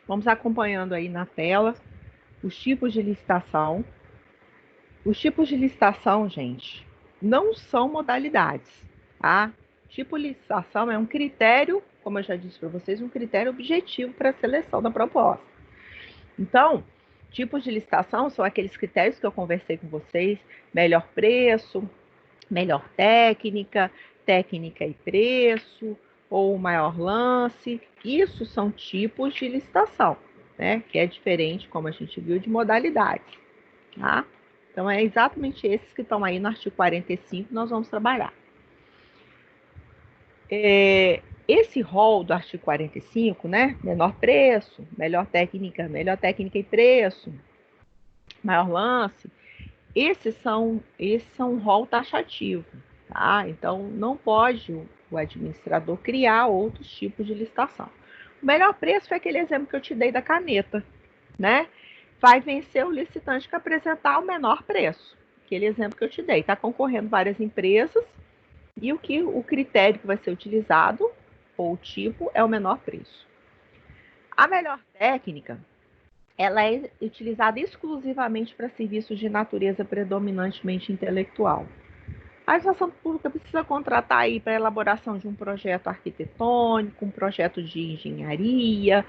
Vamos acompanhando aí na tela os tipos de licitação. Os tipos de licitação, gente, não são modalidades, tá? Tipo de licitação é um critério, como eu já disse para vocês, um critério objetivo para a seleção da proposta. Então, tipos de licitação são aqueles critérios que eu conversei com vocês: melhor preço, melhor técnica, técnica e preço, ou maior lance. Isso são tipos de licitação, né? Que é diferente, como a gente viu, de modalidades, tá? Então, é exatamente esses que estão aí no artigo 45 que nós vamos trabalhar. Esse rol do artigo 45, né? Menor preço, melhor técnica e preço, maior lance, esses são um rol taxativo, tá? Então, não pode o administrador criar outros tipos de licitação. O melhor preço foi aquele exemplo que eu te dei da caneta, né? Vai vencer o licitante que apresentar o menor preço. Aquele exemplo que eu te dei. Está concorrendo várias empresas e o critério que vai ser utilizado, ou o tipo, é o menor preço. A melhor técnica, ela é utilizada exclusivamente para serviços de natureza predominantemente intelectual. A administração pública precisa contratar aí para a elaboração de um projeto arquitetônico, um projeto de engenharia,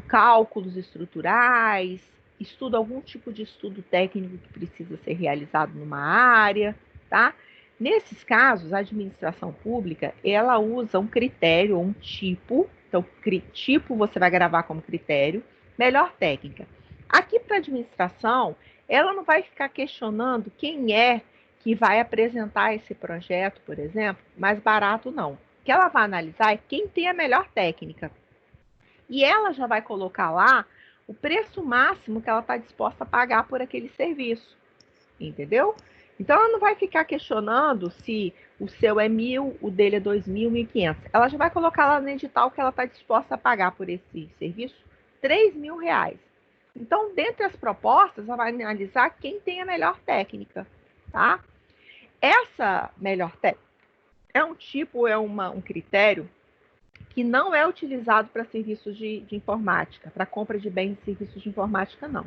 cálculos estruturais, estuda algum tipo de estudo técnico que precisa ser realizado numa área, tá? Nesses casos, a administração pública, ela usa um critério, um tipo, então, tipo você vai gravar como critério, melhor técnica. Aqui para a administração, ela não vai ficar questionando quem é que vai apresentar esse projeto, por exemplo, mais barato não. O que ela vai analisar é quem tem a melhor técnica. E ela já vai colocar lá o preço máximo que ela está disposta a pagar por aquele serviço. Entendeu? Então ela não vai ficar questionando se o seu é 1.000, o dele é 2.000, 1.500. Ela já vai colocar lá no edital que ela está disposta a pagar por esse serviço R$ 3.000. Então, dentre as propostas, ela vai analisar quem tem a melhor técnica, tá? Essa melhor técnica é um tipo, um critério que não é utilizado para serviços de informática, para compra de bens e serviços de informática, não.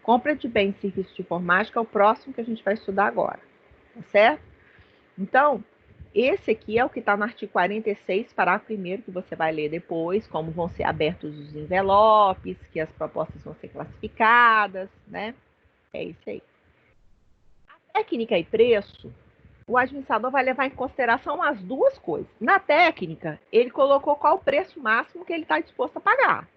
Compra de bens e serviços de informática é o próximo que a gente vai estudar agora, tá certo? Então, esse aqui é o que está no artigo 46, parágrafo 1º, que você vai ler depois, como vão ser abertos os envelopes, que as propostas vão ser classificadas, né? É isso aí. A técnica e preço, o administrador vai levar em consideração as duas coisas. Na técnica, ele colocou qual o preço máximo que ele está disposto a pagar.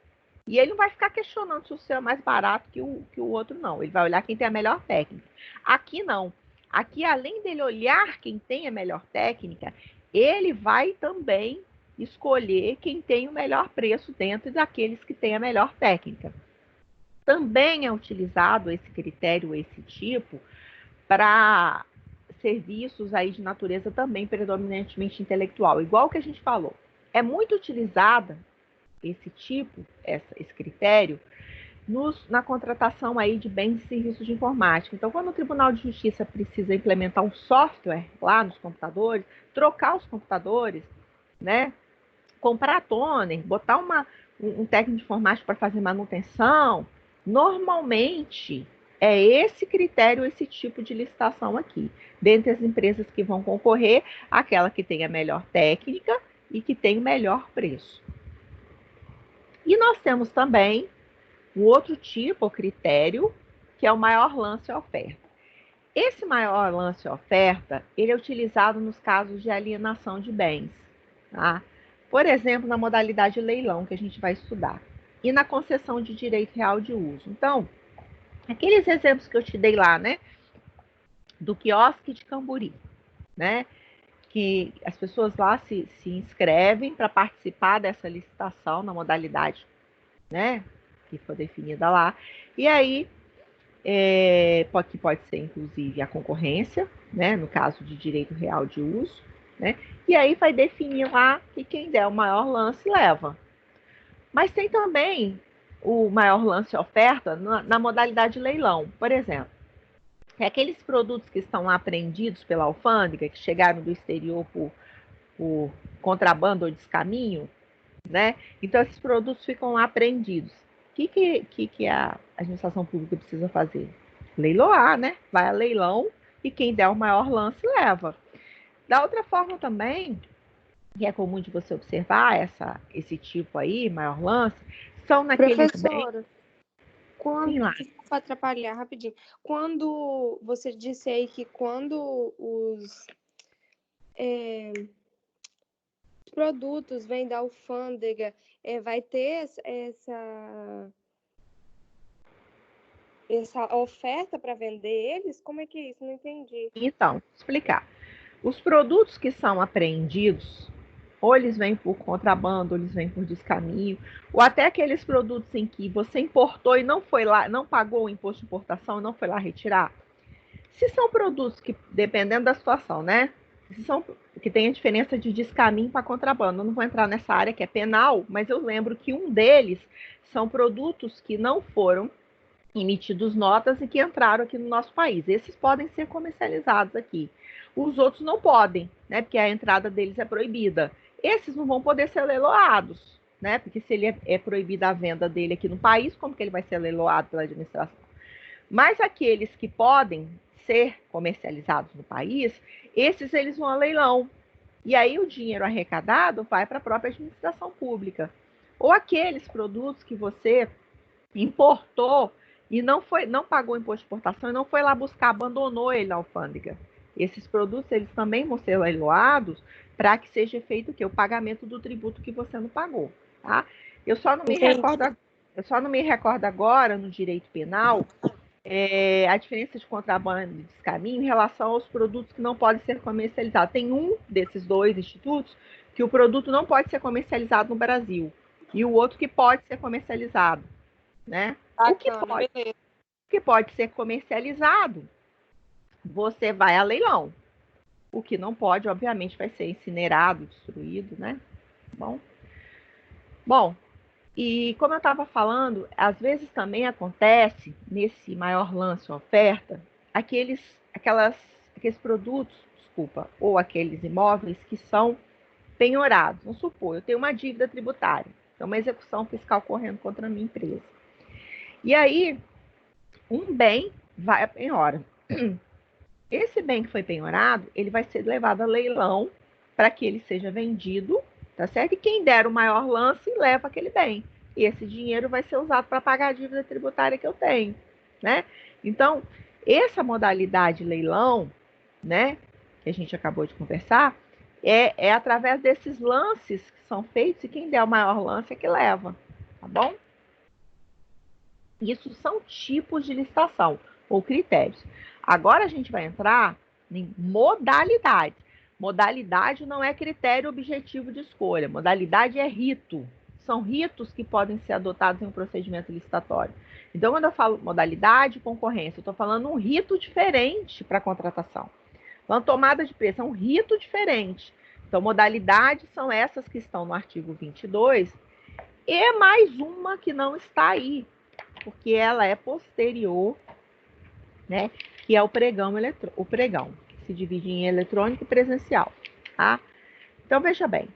E ele não vai ficar questionando se o seu é mais barato que o outro, não. Ele vai olhar quem tem a melhor técnica. Aqui não. Aqui, além dele olhar quem tem a melhor técnica, ele vai também escolher quem tem o melhor preço dentro daqueles que têm a melhor técnica. Também é utilizado esse critério, esse tipo, para serviços aí de natureza também predominantemente intelectual, igual que a gente falou. É muito utilizada esse tipo, esse critério, na contratação aí de bens e serviços de informática. Então, quando o Tribunal de Justiça precisa implementar um software lá nos computadores, trocar os computadores, né? Comprar toner, botar um técnico de informática para fazer manutenção, normalmente é esse critério, esse tipo de licitação aqui. Dentre as empresas que vão concorrer, aquela que tem a melhor técnica e que tem o melhor preço. E nós temos também um outro tipo, o critério, que é o maior lance e oferta. Esse maior lance e oferta, ele é utilizado nos casos de alienação de bens, tá? Por exemplo, na modalidade leilão, que a gente vai estudar, e na concessão de direito real de uso. Então, aqueles exemplos que eu te dei lá, né, do quiosque de Camburi, né, que as pessoas lá se inscrevem para participar dessa licitação na modalidade, né, que foi definida lá, e aí que pode ser inclusive a concorrência, né, no caso de direito real de uso, né, e aí vai definir lá que quem der o maior lance leva. Mas tem também o maior lance oferta na modalidade leilão, por exemplo. Aqueles produtos que estão lá apreendidos pela alfândega, que chegaram do exterior por contrabando ou descaminho, né? Então, esses produtos ficam lá apreendidos. O que a administração pública precisa fazer? Leiloar, né? Vai a leilão e quem der o maior lance leva. Da outra forma também, que é comum de você observar esse tipo aí, maior lance, são naqueles bens. Professora, Sim, lá. desculpa atrapalhar rapidinho. Quando você disse aí que quando os produtos vêm da alfândega, vai ter essa oferta para vender eles? Como é que é isso? Não entendi. Então, explicar. Os produtos que são apreendidos, ou eles vêm por contrabando, ou eles vêm por descaminho, ou até aqueles produtos em que você importou e não foi lá, não pagou o imposto de importação e não foi lá retirar. Se são produtos que, dependendo da situação, né? Se são que tem a diferença de descaminho para contrabando. Eu não vou entrar nessa área que é penal, mas eu lembro que um deles são produtos que não foram emitidos notas e que entraram aqui no nosso país. Esses podem ser comercializados aqui. Os outros não podem, né? Porque a entrada deles é proibida. Esses não vão poder ser leiloados, né? Porque se ele é proibida a venda dele aqui no país, como que ele vai ser leiloado pela administração? Mas aqueles que podem ser comercializados no país, esses eles vão a leilão. E aí o dinheiro arrecadado vai para a própria administração pública. Ou aqueles produtos que você importou e não pagou imposto de importação e não foi lá buscar, abandonou ele na alfândega. Esses produtos eles também vão ser leiloados para que seja feito o quê? O pagamento do tributo que você não pagou, tá? Eu só não me recordo, eu só não me recordo agora no direito penal a diferença de contrabando e descaminho em relação aos produtos que não podem ser comercializados. Tem um desses dois institutos que o produto não pode ser comercializado no Brasil e o outro que pode ser comercializado, né? Bacana, beleza. O que pode ser comercializado, você vai a leilão. O que não pode, obviamente, vai ser incinerado, destruído, né? Bom, bom, e como eu estava falando, às vezes também acontece nesse maior lance oferta aqueles produtos, desculpa, ou aqueles imóveis que são penhorados. Vamos supor, eu tenho uma dívida tributária, então uma execução fiscal correndo contra a minha empresa. E aí, um bem vai a penhora. Esse bem que foi penhorado, ele vai ser levado a leilão para que ele seja vendido, tá certo? E quem der o maior lance leva aquele bem. E esse dinheiro vai ser usado para pagar a dívida tributária que eu tenho, né? Então, essa modalidade leilão, né, que a gente acabou de conversar, é através desses lances que são feitos e quem der o maior lance é que leva, tá bom? Isso são tipos de licitação ou critérios. Agora a gente vai entrar em modalidades. Modalidade não é critério objetivo de escolha. Modalidade é rito. São ritos que podem ser adotados em um procedimento licitatório. Então, quando eu falo modalidade e concorrência, eu estou falando um rito diferente para a contratação. Então, tomada de preço é um rito diferente. Então, modalidades são essas que estão no artigo 22 e mais uma que não está aí, porque ela é posterior, né? Que é o pregão, que se divide em eletrônico e presencial, tá? Então, veja bem,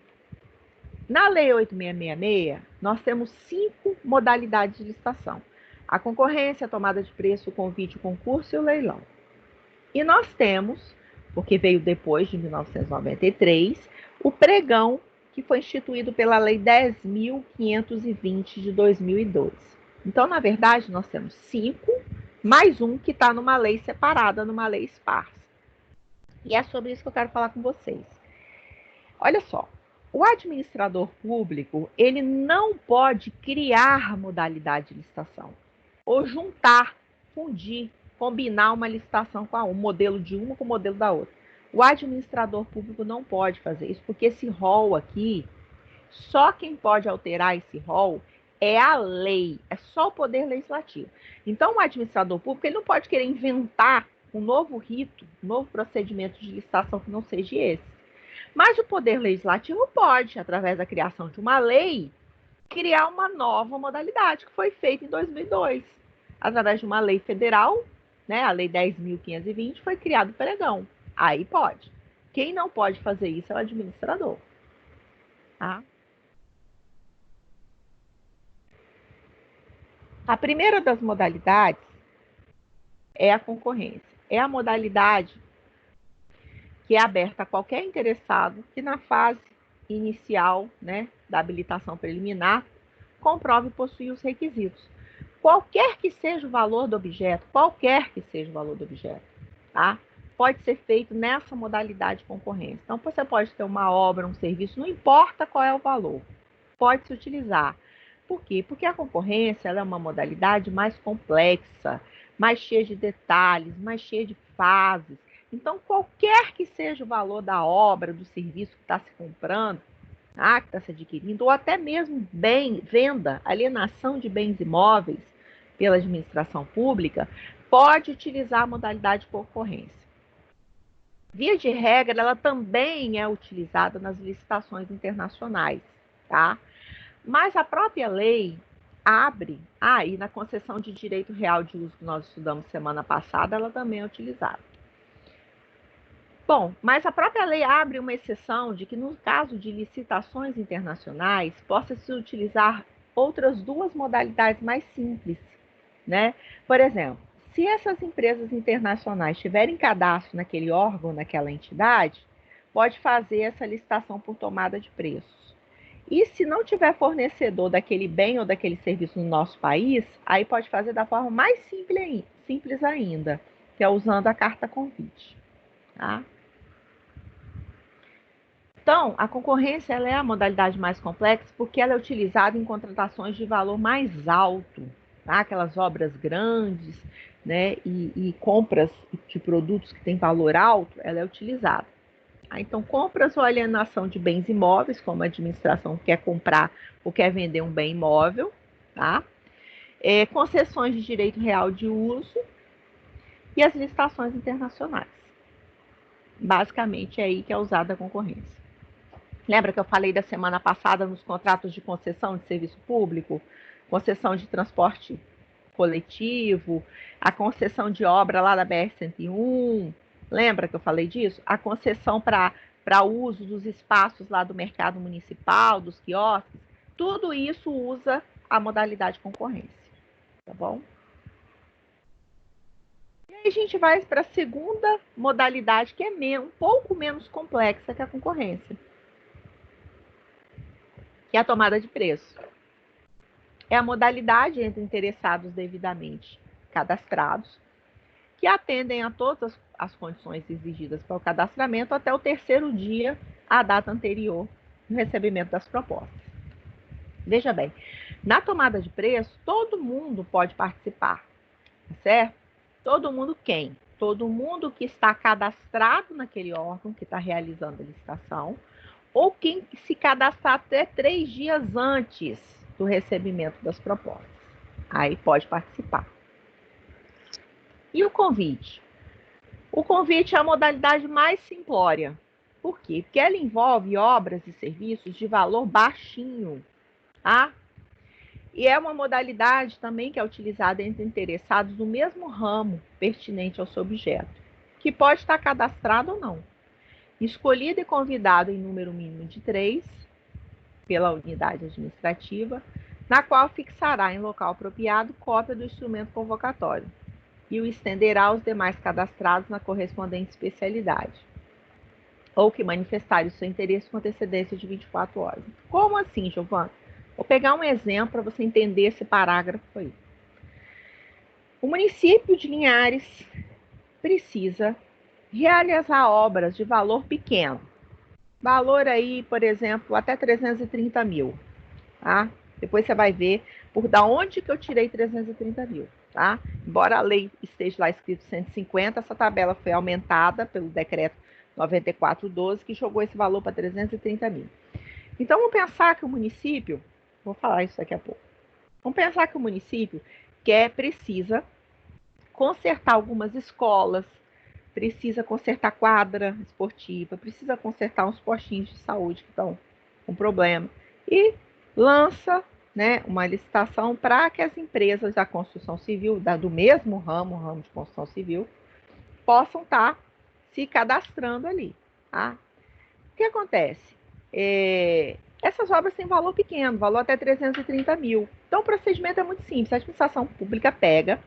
na Lei 8666, nós temos 5 modalidades de licitação. A concorrência, a tomada de preço, o convite, o concurso e o leilão. E nós temos, porque veio depois de 1993, o pregão, que foi instituído pela Lei 10.520 de 2002. Então, na verdade, nós temos 5, mais um que está numa lei separada, numa lei esparsa. E é sobre isso que eu quero falar com vocês. Olha só, o administrador público, ele não pode criar modalidade de licitação, ou juntar, fundir, combinar uma licitação com um modelo de uma com o modelo da outra. O administrador público não pode fazer isso, porque esse rol aqui, só quem pode alterar esse rol é a lei, é só o poder legislativo. Então, o administrador público ele não pode querer inventar um novo rito, um novo procedimento de licitação que não seja esse. Mas o poder legislativo pode, através da criação de uma lei, criar uma nova modalidade, que foi feita em 2002. Através de uma lei federal, né, a Lei 10.520, foi criado o pregão. Aí pode. Quem não pode fazer isso é o administrador. Tá? A primeira das modalidades é a concorrência. É a modalidade que é aberta a qualquer interessado que na fase inicial, né, da habilitação preliminar, comprove possuir os requisitos. Qualquer que seja o valor do objeto, tá? Pode ser feito nessa modalidade de concorrência. Então, você pode ter uma obra, um serviço, não importa qual é o valor, pode se utilizar. Por quê? Porque a concorrência ela é uma modalidade mais complexa, mais cheia de detalhes, mais cheia de fases. Então, qualquer que seja o valor da obra, do serviço que está se comprando, que está se adquirindo, ou até mesmo venda, alienação de bens imóveis pela administração pública, pode utilizar a modalidade de concorrência. Via de regra, ela também é utilizada nas licitações internacionais, tá? Mas a própria lei abre, e na concessão de direito real de uso que nós estudamos semana passada, ela também é utilizada. Bom, mas a própria lei abre uma exceção de que, no caso de licitações internacionais, possa-se utilizar outras duas modalidades mais simples, né? Por exemplo, se essas empresas internacionais tiverem cadastro naquele órgão, naquela entidade, pode fazer essa licitação por tomada de preços. E se não tiver fornecedor daquele bem ou daquele serviço no nosso país, aí pode fazer da forma mais simples ainda, que é usando a carta convite, tá? Então, a concorrência ela é a modalidade mais complexa porque ela é utilizada em contratações de valor mais alto, tá? Aquelas obras grandes, né? E compras de produtos que têm valor alto, ela é utilizada. Então, compras ou alienação de bens imóveis, como a administração quer comprar ou quer vender um bem imóvel, tá? Concessões de direito real de uso e as licitações internacionais. Basicamente, é aí que é usada a concorrência. Lembra que eu falei da semana passada nos contratos de concessão de serviço público, concessão de transporte coletivo, a concessão de obra lá da BR-101? Lembra que eu falei disso? A concessão para uso dos espaços lá do mercado municipal, dos quiosques, tudo isso usa a modalidade concorrência, tá bom? E aí a gente vai para a segunda modalidade, que é um pouco menos complexa que a concorrência, que é a tomada de preço. É a modalidade entre interessados devidamente cadastrados, que atendem a todas as condições exigidas para o cadastramento até o terceiro dia, à data anterior do recebimento das propostas. Veja bem, na tomada de preço, todo mundo pode participar, certo? Todo mundo quem? Todo mundo que está cadastrado naquele órgão que está realizando a licitação, ou quem se cadastrar até 3 dias antes do recebimento das propostas. Aí pode participar. E o convite? O convite é a modalidade mais simplória. Por quê? Porque ela envolve obras e serviços de valor baixinho, tá? E é uma modalidade também que é utilizada entre interessados do mesmo ramo pertinente ao seu objeto, que pode estar cadastrado ou não. Escolhido e convidado em número mínimo de 3 pela unidade administrativa, na qual fixará em local apropriado cópia do instrumento convocatório e o estenderá aos demais cadastrados na correspondente especialidade, ou que manifestarem o seu interesse com antecedência de 24 horas. Como assim, Giovana? Vou pegar um exemplo para você entender esse parágrafo aí. O município de Linhares precisa realizar obras de valor pequeno. Valor aí, por exemplo, até 330 mil, tá? Depois você vai ver por da onde que eu tirei 330 mil, tá? Embora a lei esteja lá escrito 150, essa tabela foi aumentada pelo decreto 9412, que jogou esse valor para 330 mil. Então, vamos pensar que o município, vou falar isso daqui a pouco, vamos pensar que o município precisa consertar algumas escolas, precisa consertar quadra esportiva, precisa consertar uns postinhos de saúde que estão com problema. E lança, né, uma licitação para que as empresas da construção civil, do mesmo ramo de construção civil, possam estar se cadastrando ali. Tá? O que acontece? essas obras têm valor pequeno, valor até 330 mil. Então, o procedimento é muito simples. A administração pública pega,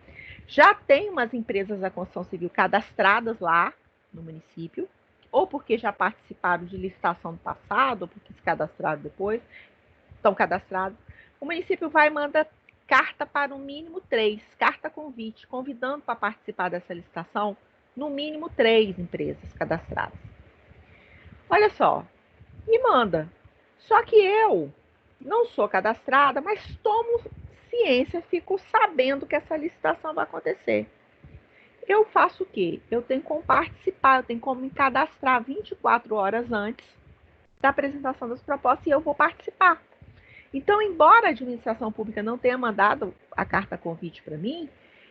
já tem umas empresas da construção civil cadastradas lá no município, ou porque já participaram de licitação no passado, ou porque se cadastraram depois, estão cadastrados. O município vai e manda carta para no mínimo 3, carta convite, convidando para participar dessa licitação, no mínimo 3 empresas cadastradas. Olha só, me manda. Só que eu não sou cadastrada, mas tomo ciência, fico sabendo que essa licitação vai acontecer. Eu faço o quê? Eu tenho como participar, eu tenho como me cadastrar 24 horas antes da apresentação das propostas e eu vou participar. Então, embora a administração pública não tenha mandado a carta convite para mim,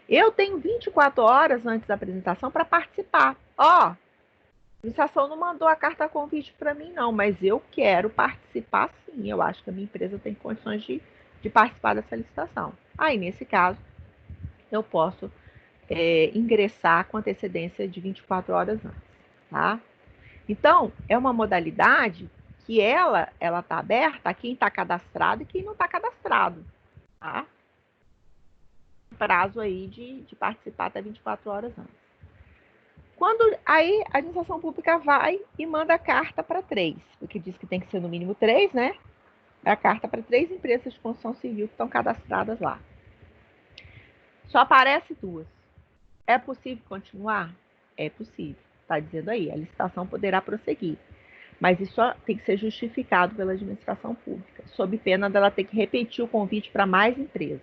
eu tenho 24 horas antes da apresentação para participar. Ó, a administração não mandou a carta convite para mim, não, mas eu quero participar sim. Eu acho que a minha empresa tem condições de participar dessa licitação. Aí, nesse caso, eu posso ingressar com antecedência de 24 horas antes, tá? Então, é uma modalidade que ela está aberta a quem está cadastrado e quem não está cadastrado, tá? Prazo aí de participar até 24 horas antes. Quando aí a administração pública vai e manda a carta para 3, porque diz que tem que ser no mínimo 3, né? É a carta para 3 empresas de construção civil que estão cadastradas lá. Só aparece 2. É possível continuar? É possível. Está dizendo aí, a licitação poderá prosseguir. Mas isso tem que ser justificado pela administração pública, sob pena dela ter que repetir o convite para mais empresas.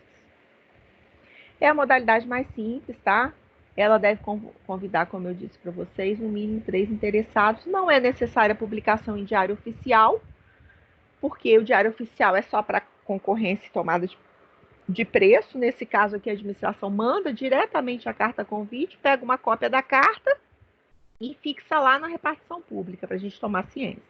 É a modalidade mais simples, tá? Ela deve convidar, como eu disse para vocês, no mínimo 3 interessados. Não é necessária a publicação em diário oficial, porque o diário oficial é só para concorrência e tomada de preço. Nesse caso aqui, a administração manda diretamente a carta convite, pega uma cópia da carta e fixa lá na repartição pública, para a gente tomar ciência.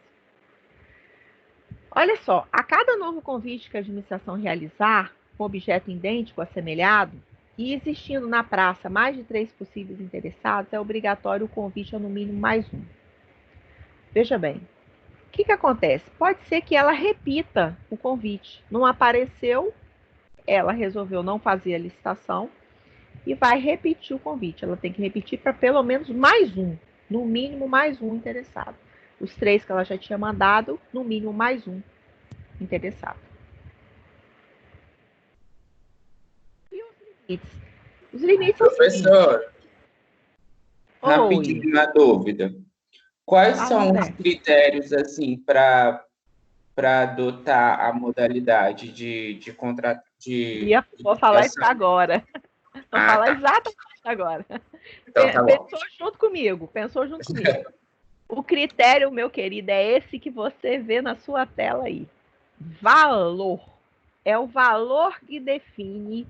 Olha só, a cada novo convite que a administração realizar, com objeto idêntico, assemelhado, e existindo na praça mais de 3 possíveis interessados, é obrigatório o convite a no mínimo mais 1. Veja bem, o que acontece? Pode ser que ela repita o convite. Não apareceu, ela resolveu não fazer a licitação e vai repetir o convite. Ela tem que repetir para pelo menos mais 1, no mínimo mais 1 interessado. Os 3 que ela já tinha mandado, no mínimo mais 1 interessado. E os limites? Os limites são os seguintes. Professor, rapidinho uma dúvida. Quais são os critérios assim para adotar a modalidade de contrato Vou falar isso agora. Vou falar exatamente agora. Então, tá pensou junto comigo. O critério, meu querido, é esse que você vê na sua tela aí. Valor. É o valor que define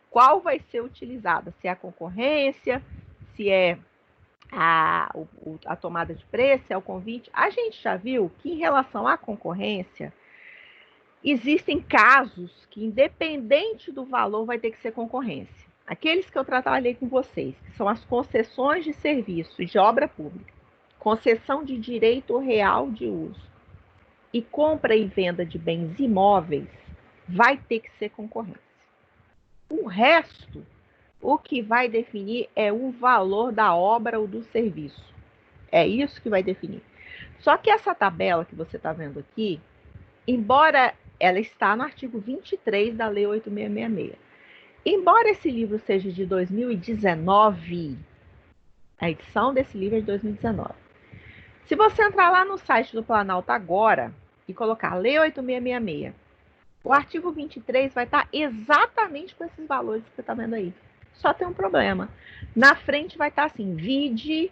qual vai ser utilizada. Se é a concorrência, se é a tomada de preço, se é o convite. A gente já viu que em relação à concorrência, existem casos que, independente do valor, vai ter que ser concorrência. Aqueles que eu trabalhei com vocês, que são as concessões de serviços de obra pública, concessão de direito real de uso e compra e venda de bens imóveis, vai ter que ser concorrência. O resto, o que vai definir é o valor da obra ou do serviço. É isso que vai definir. Só que essa tabela que você está vendo aqui, embora ela está no artigo 23 da Lei 8.666, embora esse livro seja de 2019, a edição desse livro é de 2019. Se você entrar lá no site do Planalto agora e colocar Lei 8.666, o artigo 23 vai estar exatamente com esses valores que você está vendo aí. Só tem um problema. Na frente vai estar assim, vide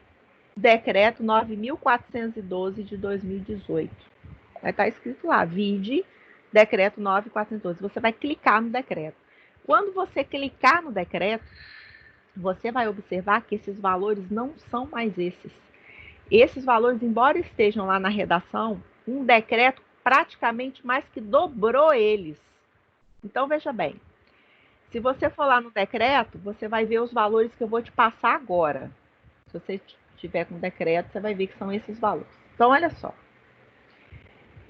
decreto 9.412 de 2018. Vai estar escrito lá, vide decreto 9.412. Você vai clicar no decreto. Quando você clicar no decreto, você vai observar que esses valores não são mais esses. Esses valores, embora estejam lá na redação, um decreto praticamente mais que dobrou eles. Então, veja bem, se você for lá no decreto, você vai ver os valores que eu vou te passar agora. Se você tiver com o decreto, você vai ver que são esses valores. Então, olha só.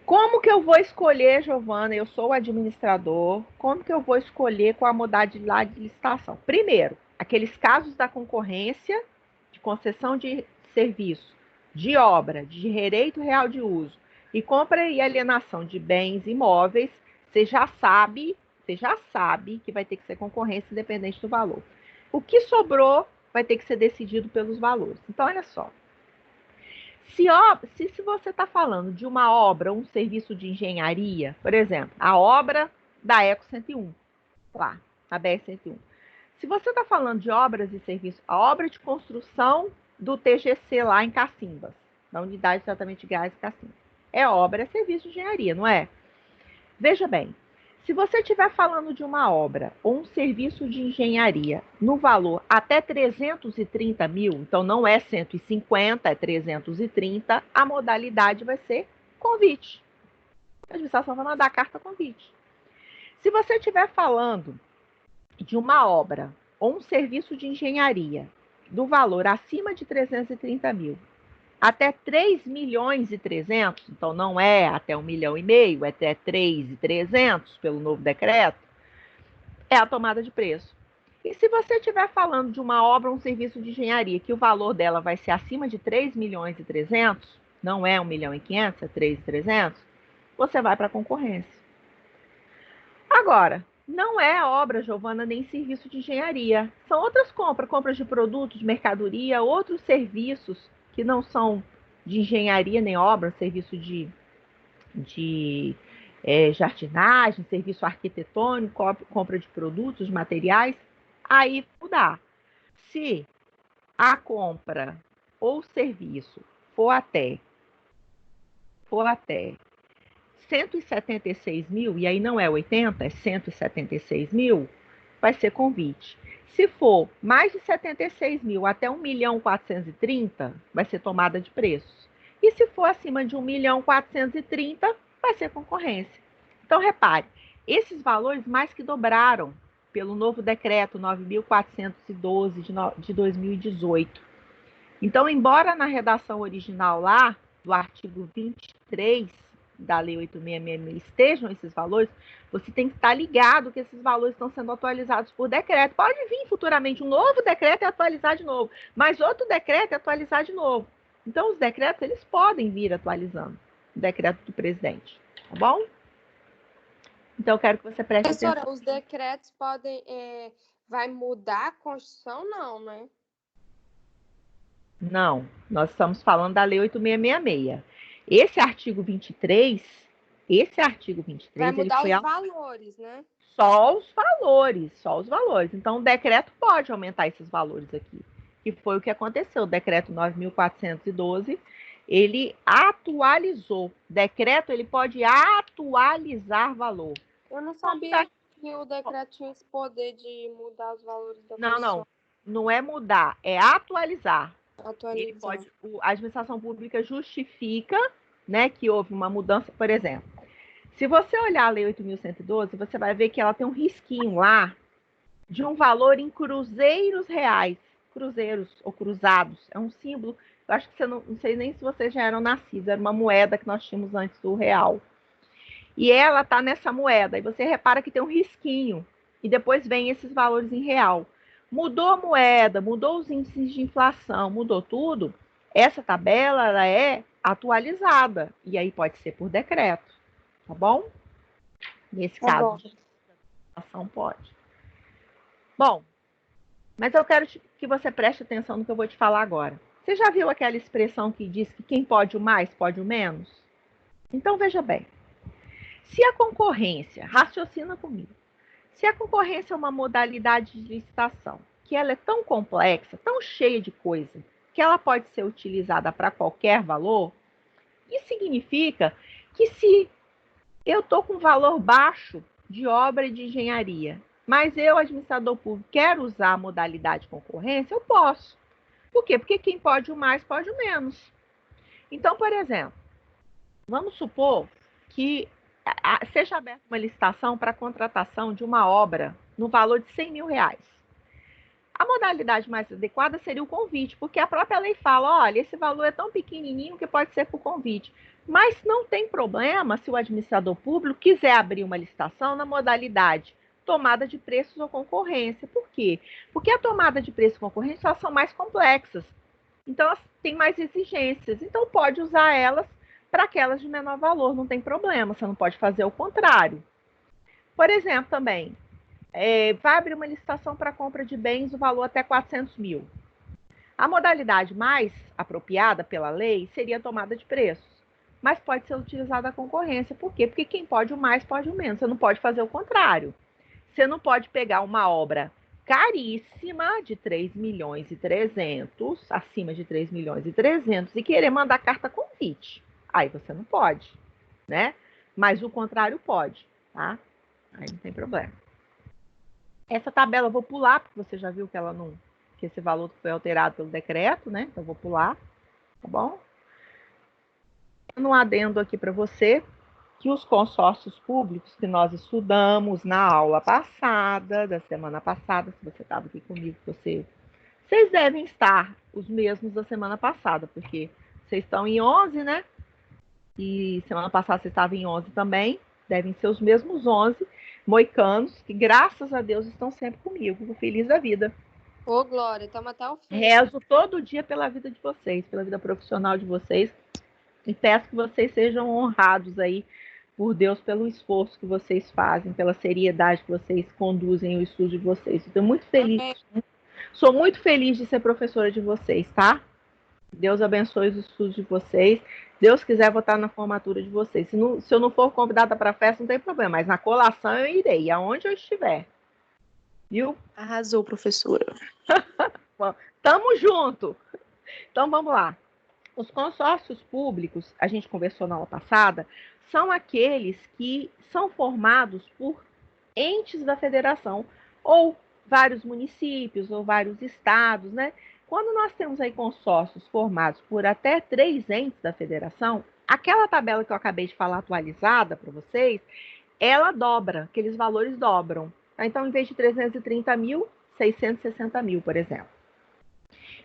Como que eu vou escolher, Giovana? Eu sou o administrador. Como que eu vou escolher qual a modalidade de licitação? Primeiro, aqueles casos da concorrência, de concessão de serviço, de obra, de direito real de uso e compra e alienação de bens imóveis, você já sabe que vai ter que ser concorrência independente do valor. O que sobrou vai ter que ser decidido pelos valores. Então, olha só. Se você está falando de uma obra, um serviço de engenharia, por exemplo, a obra da Eco 101, lá, a BR-101. Se você está falando de obras e serviços, a obra de construção do TGC lá em Cacimbas, da Unidade de Tratamento de Gás de Cacimbas, é obra, é serviço de engenharia, não é? Veja bem, se você estiver falando de uma obra ou um serviço de engenharia no valor até 330 mil, então não é 150, é 330, a modalidade vai ser convite. A administração vai mandar a carta convite. Se você estiver falando de uma obra ou um serviço de engenharia do valor acima de 330 mil, até 3 milhões e 300, então não é até 1,5 milhão, é até 3.300 pelo novo decreto, é a tomada de preço. E se você estiver falando de uma obra ou um serviço de engenharia que o valor dela vai ser acima de 3 milhões e 300, não é 1,5 milhão, é 3.300, você vai para a concorrência. Agora, não é obra, Giovana, nem serviço de engenharia. São outras compras de produtos, de mercadoria, outros serviços que não são de engenharia nem obra, serviço de jardinagem, serviço arquitetônico, compra de produtos, materiais, aí mudar. Se a compra ou serviço for até 176 mil, e aí não é 80, é 176 mil, vai ser convite. Se for mais de 76 mil até 1.430.000, vai ser tomada de preços. E se for acima de 1.430.000, vai ser concorrência. Então, repare, esses valores mais que dobraram pelo novo decreto 9.412 de 2018. Então, embora na redação original lá, do artigo 23 da Lei 8.666 estejam esses valores, você tem que estar ligado que esses valores estão sendo atualizados por decreto. Pode vir futuramente um novo decreto e atualizar de novo, mas outro decreto e atualizar de novo. Então, os decretos, eles podem vir atualizando o decreto do presidente, tá bom? Então, eu quero que você preste atenção. Professora, os decretos podem... vai mudar a Constituição? Não, né? Não, nós estamos falando da Lei 8.666. Esse artigo 23, vai mudar ele foi os valores, né? Só os valores. Então, o decreto pode aumentar esses valores aqui, que foi o que aconteceu. O decreto 9.412, ele atualizou. Decreto, ele pode atualizar valor. Eu não sabia que o decreto tinha esse poder de mudar os valores da Constituição. Não é mudar, é atualizar. Ele pode, a administração pública justifica, né, que houve uma mudança, por exemplo. Se você olhar a Lei 8.112, você vai ver que ela tem um risquinho lá de um valor em cruzeiros reais. Cruzeiros ou cruzados. É um símbolo. Eu acho que você não sei nem se vocês já eram nascidos. Era uma moeda que nós tínhamos antes do real. E ela está nessa moeda. E você repara que tem um risquinho. E depois vem esses valores em real. Mudou a moeda, mudou os índices de inflação, mudou tudo. Essa tabela ela é atualizada. E aí pode ser por decreto. Tá bom? Nesse caso, de inflação pode. Bom, mas eu quero que você preste atenção no que eu vou te falar agora. Você já viu aquela expressão que diz que quem pode o mais, pode o menos? Então, veja bem. Se a concorrência, raciocina comigo, se a concorrência é uma modalidade de licitação, que ela é tão complexa, tão cheia de coisa, que ela pode ser utilizada para qualquer valor, isso significa que se eu estou com valor baixo de obra e de engenharia, mas eu, administrador público, quero usar a modalidade de concorrência, eu posso. Por quê? Porque quem pode o mais, pode o menos. Então, por exemplo, vamos supor que seja aberta uma licitação para a contratação de uma obra no valor de 100 mil reais. A modalidade mais adequada seria o convite, porque a própria lei fala, olha, esse valor é tão pequenininho que pode ser por convite. Mas não tem problema se o administrador público quiser abrir uma licitação na modalidade tomada de preços ou concorrência. Por quê? Porque a tomada de preços e concorrência elas são mais complexas. Então, elas têm mais exigências. Então, pode usar elas para aquelas de menor valor, não tem problema. Você não pode fazer o contrário. Por exemplo, também, vai abrir uma licitação para compra de bens do valor até 400 mil. A modalidade mais apropriada pela lei seria a tomada de preços. Mas pode ser utilizada a concorrência. Por quê? Porque quem pode o mais, pode o menos. Você não pode fazer o contrário. Você não pode pegar uma obra caríssima de 3 milhões e 300, acima de 3 milhões e 300, e querer mandar carta convite. Aí você não pode, né? Mas o contrário pode, tá? Aí não tem problema. Essa tabela eu vou pular, porque você já viu que ela não, que esse valor foi alterado pelo decreto, né? Então eu vou pular, tá bom? Um adendo aqui para você, que os consórcios públicos que nós estudamos na aula passada, da semana passada, se você estava aqui comigo, vocês devem estar os mesmos da semana passada, porque vocês estão em 11, né? E semana passada vocês estavam em 11 também, devem ser os mesmos 11 moicanos, que graças a Deus estão sempre comigo, feliz da vida. Ô, Glória, estamos até o fim. Rezo todo dia pela vida de vocês, pela vida profissional de vocês, e peço que vocês sejam honrados aí por Deus pelo esforço que vocês fazem, pela seriedade que vocês conduzem o estudo de vocês. Estou muito feliz. Amém. Sou muito feliz de ser professora de vocês, tá? Deus abençoe os estudos de vocês. Deus quiser, vou estar na formatura de vocês. Se eu não for convidada para a festa, não tem problema, mas na colação eu irei, aonde eu estiver. Viu? Arrasou, professora. Tamo junto. Então, vamos lá. Os consórcios públicos, a gente conversou na aula passada, são aqueles que são formados por entes da federação, ou vários municípios, ou vários estados, né? Quando nós temos aí consórcios formados por até 3 entes da federação, aquela tabela que eu acabei de falar atualizada para vocês, ela dobra, aqueles valores dobram. Então, em vez de 330 mil, 660 mil, por exemplo.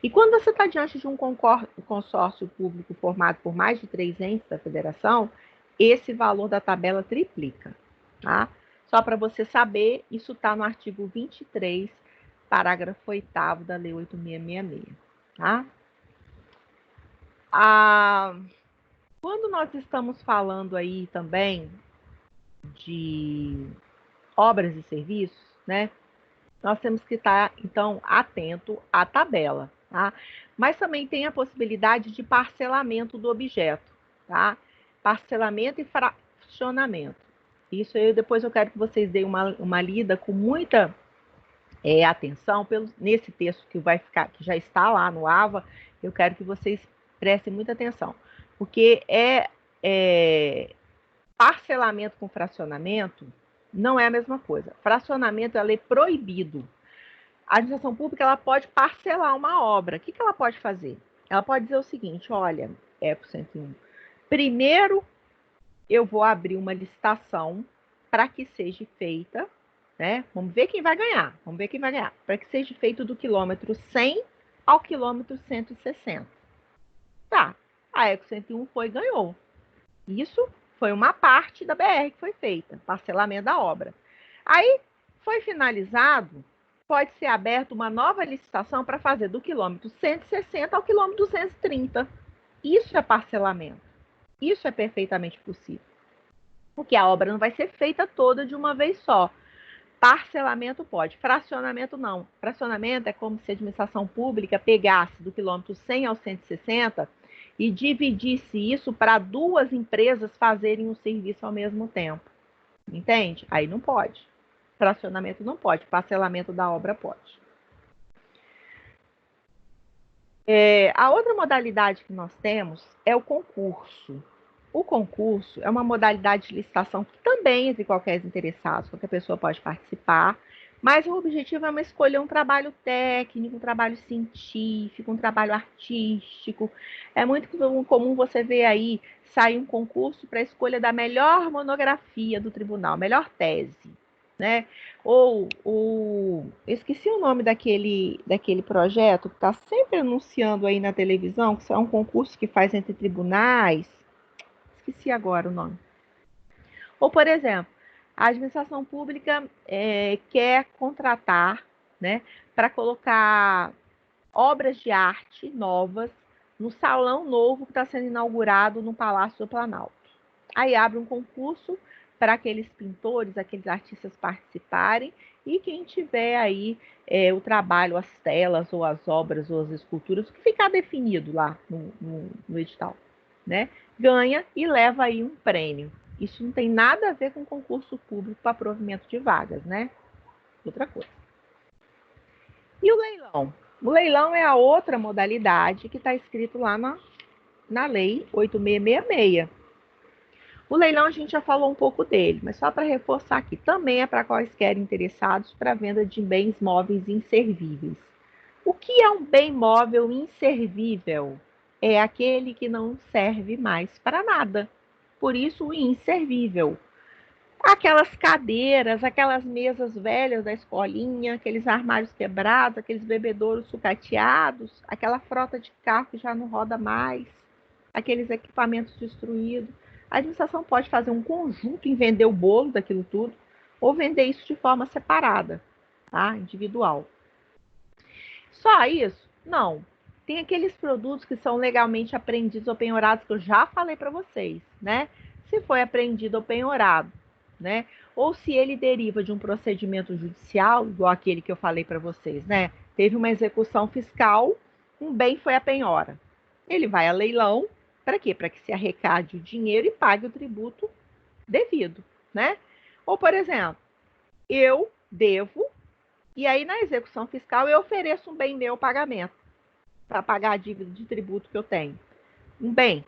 E quando você está diante de um consórcio público formado por mais de 3 entes da federação, esse valor da tabela triplica, tá? Só para você saber, isso está no artigo 23, parágrafo 8º da Lei 8.666, tá? Quando nós estamos falando aí também de obras e serviços, né? Nós temos que estar, então, atento à tabela, tá? Mas também tem a possibilidade de parcelamento do objeto, tá? Parcelamento e fracionamento. Isso aí, depois eu quero que vocês deem uma lida com muita atenção nesse texto que que já está lá no AVA. Eu quero que vocês prestem muita atenção, porque parcelamento com fracionamento não é a mesma coisa. Fracionamento é proibido. A administração pública ela pode parcelar uma obra. O que ela pode fazer? Ela pode dizer o seguinte, olha, ECO 101, primeiro eu vou abrir uma licitação para que seja feita, né? Vamos ver quem vai ganhar. Para que seja feito do quilômetro 100 ao quilômetro 160. Tá, a ECO 101 foi e ganhou. Isso foi uma parte da BR que foi feita, parcelamento da obra. Aí, foi finalizado, pode ser aberta uma nova licitação para fazer do quilômetro 160 ao quilômetro 230. Isso é parcelamento. Isso é perfeitamente possível. Porque a obra não vai ser feita toda de uma vez só. Parcelamento pode, fracionamento não. Fracionamento é como se a administração pública pegasse do quilômetro 100 ao 160 e dividisse isso para 2 empresas fazerem um serviço ao mesmo tempo. Entende? Aí não pode. Fracionamento não pode, parcelamento da obra pode. A outra modalidade que nós temos é o concurso. O concurso é uma modalidade de licitação que também entre qualquer interessado, qualquer pessoa pode participar, mas o objetivo é escolher um trabalho técnico, um trabalho científico, um trabalho artístico. É muito comum você ver aí sair um concurso para a escolha da melhor monografia do tribunal, melhor tese. né? Ou esqueci o nome daquele projeto que está sempre anunciando aí na televisão, que é um concurso que faz entre tribunais. Esqueci agora o nome. Ou, por exemplo, a administração pública quer contratar, né, para colocar obras de arte novas no salão novo que está sendo inaugurado no Palácio do Planalto. Aí abre um concurso para aqueles pintores, aqueles artistas participarem, e quem tiver aí o trabalho, as telas, ou as obras, ou as esculturas, o que ficar definido lá no edital, né? Ganha e leva aí um prêmio. Isso não tem nada a ver com concurso público para provimento de vagas, né? Outra coisa. E o leilão? O leilão é a outra modalidade que está escrito lá na Lei 8666. O leilão a gente já falou um pouco dele, mas só para reforçar aqui, também é para quaisquer interessados para a venda de bens móveis inservíveis. O que é um bem móvel inservível? É aquele que não serve mais para nada. Por isso, o inservível. Aquelas cadeiras, aquelas mesas velhas da escolinha, aqueles armários quebrados, aqueles bebedouros sucateados, aquela frota de carro que já não roda mais, aqueles equipamentos destruídos. A administração pode fazer um conjunto em vender o bolo daquilo tudo, ou vender isso de forma separada, tá? Individual. Só isso? Não. Tem aqueles produtos que são legalmente apreendidos ou penhorados, que eu já falei para vocês, né? Se foi apreendido ou penhorado, né? Ou se ele deriva de um procedimento judicial, igual aquele que eu falei para vocês, né? Teve uma execução fiscal, um bem foi a penhora. Ele vai a leilão, para quê? Para que se arrecade o dinheiro e pague o tributo devido, né? Ou, por exemplo, eu devo, e aí na execução fiscal eu ofereço um bem meu pagamento, para pagar a dívida de tributo que eu tenho. Um bem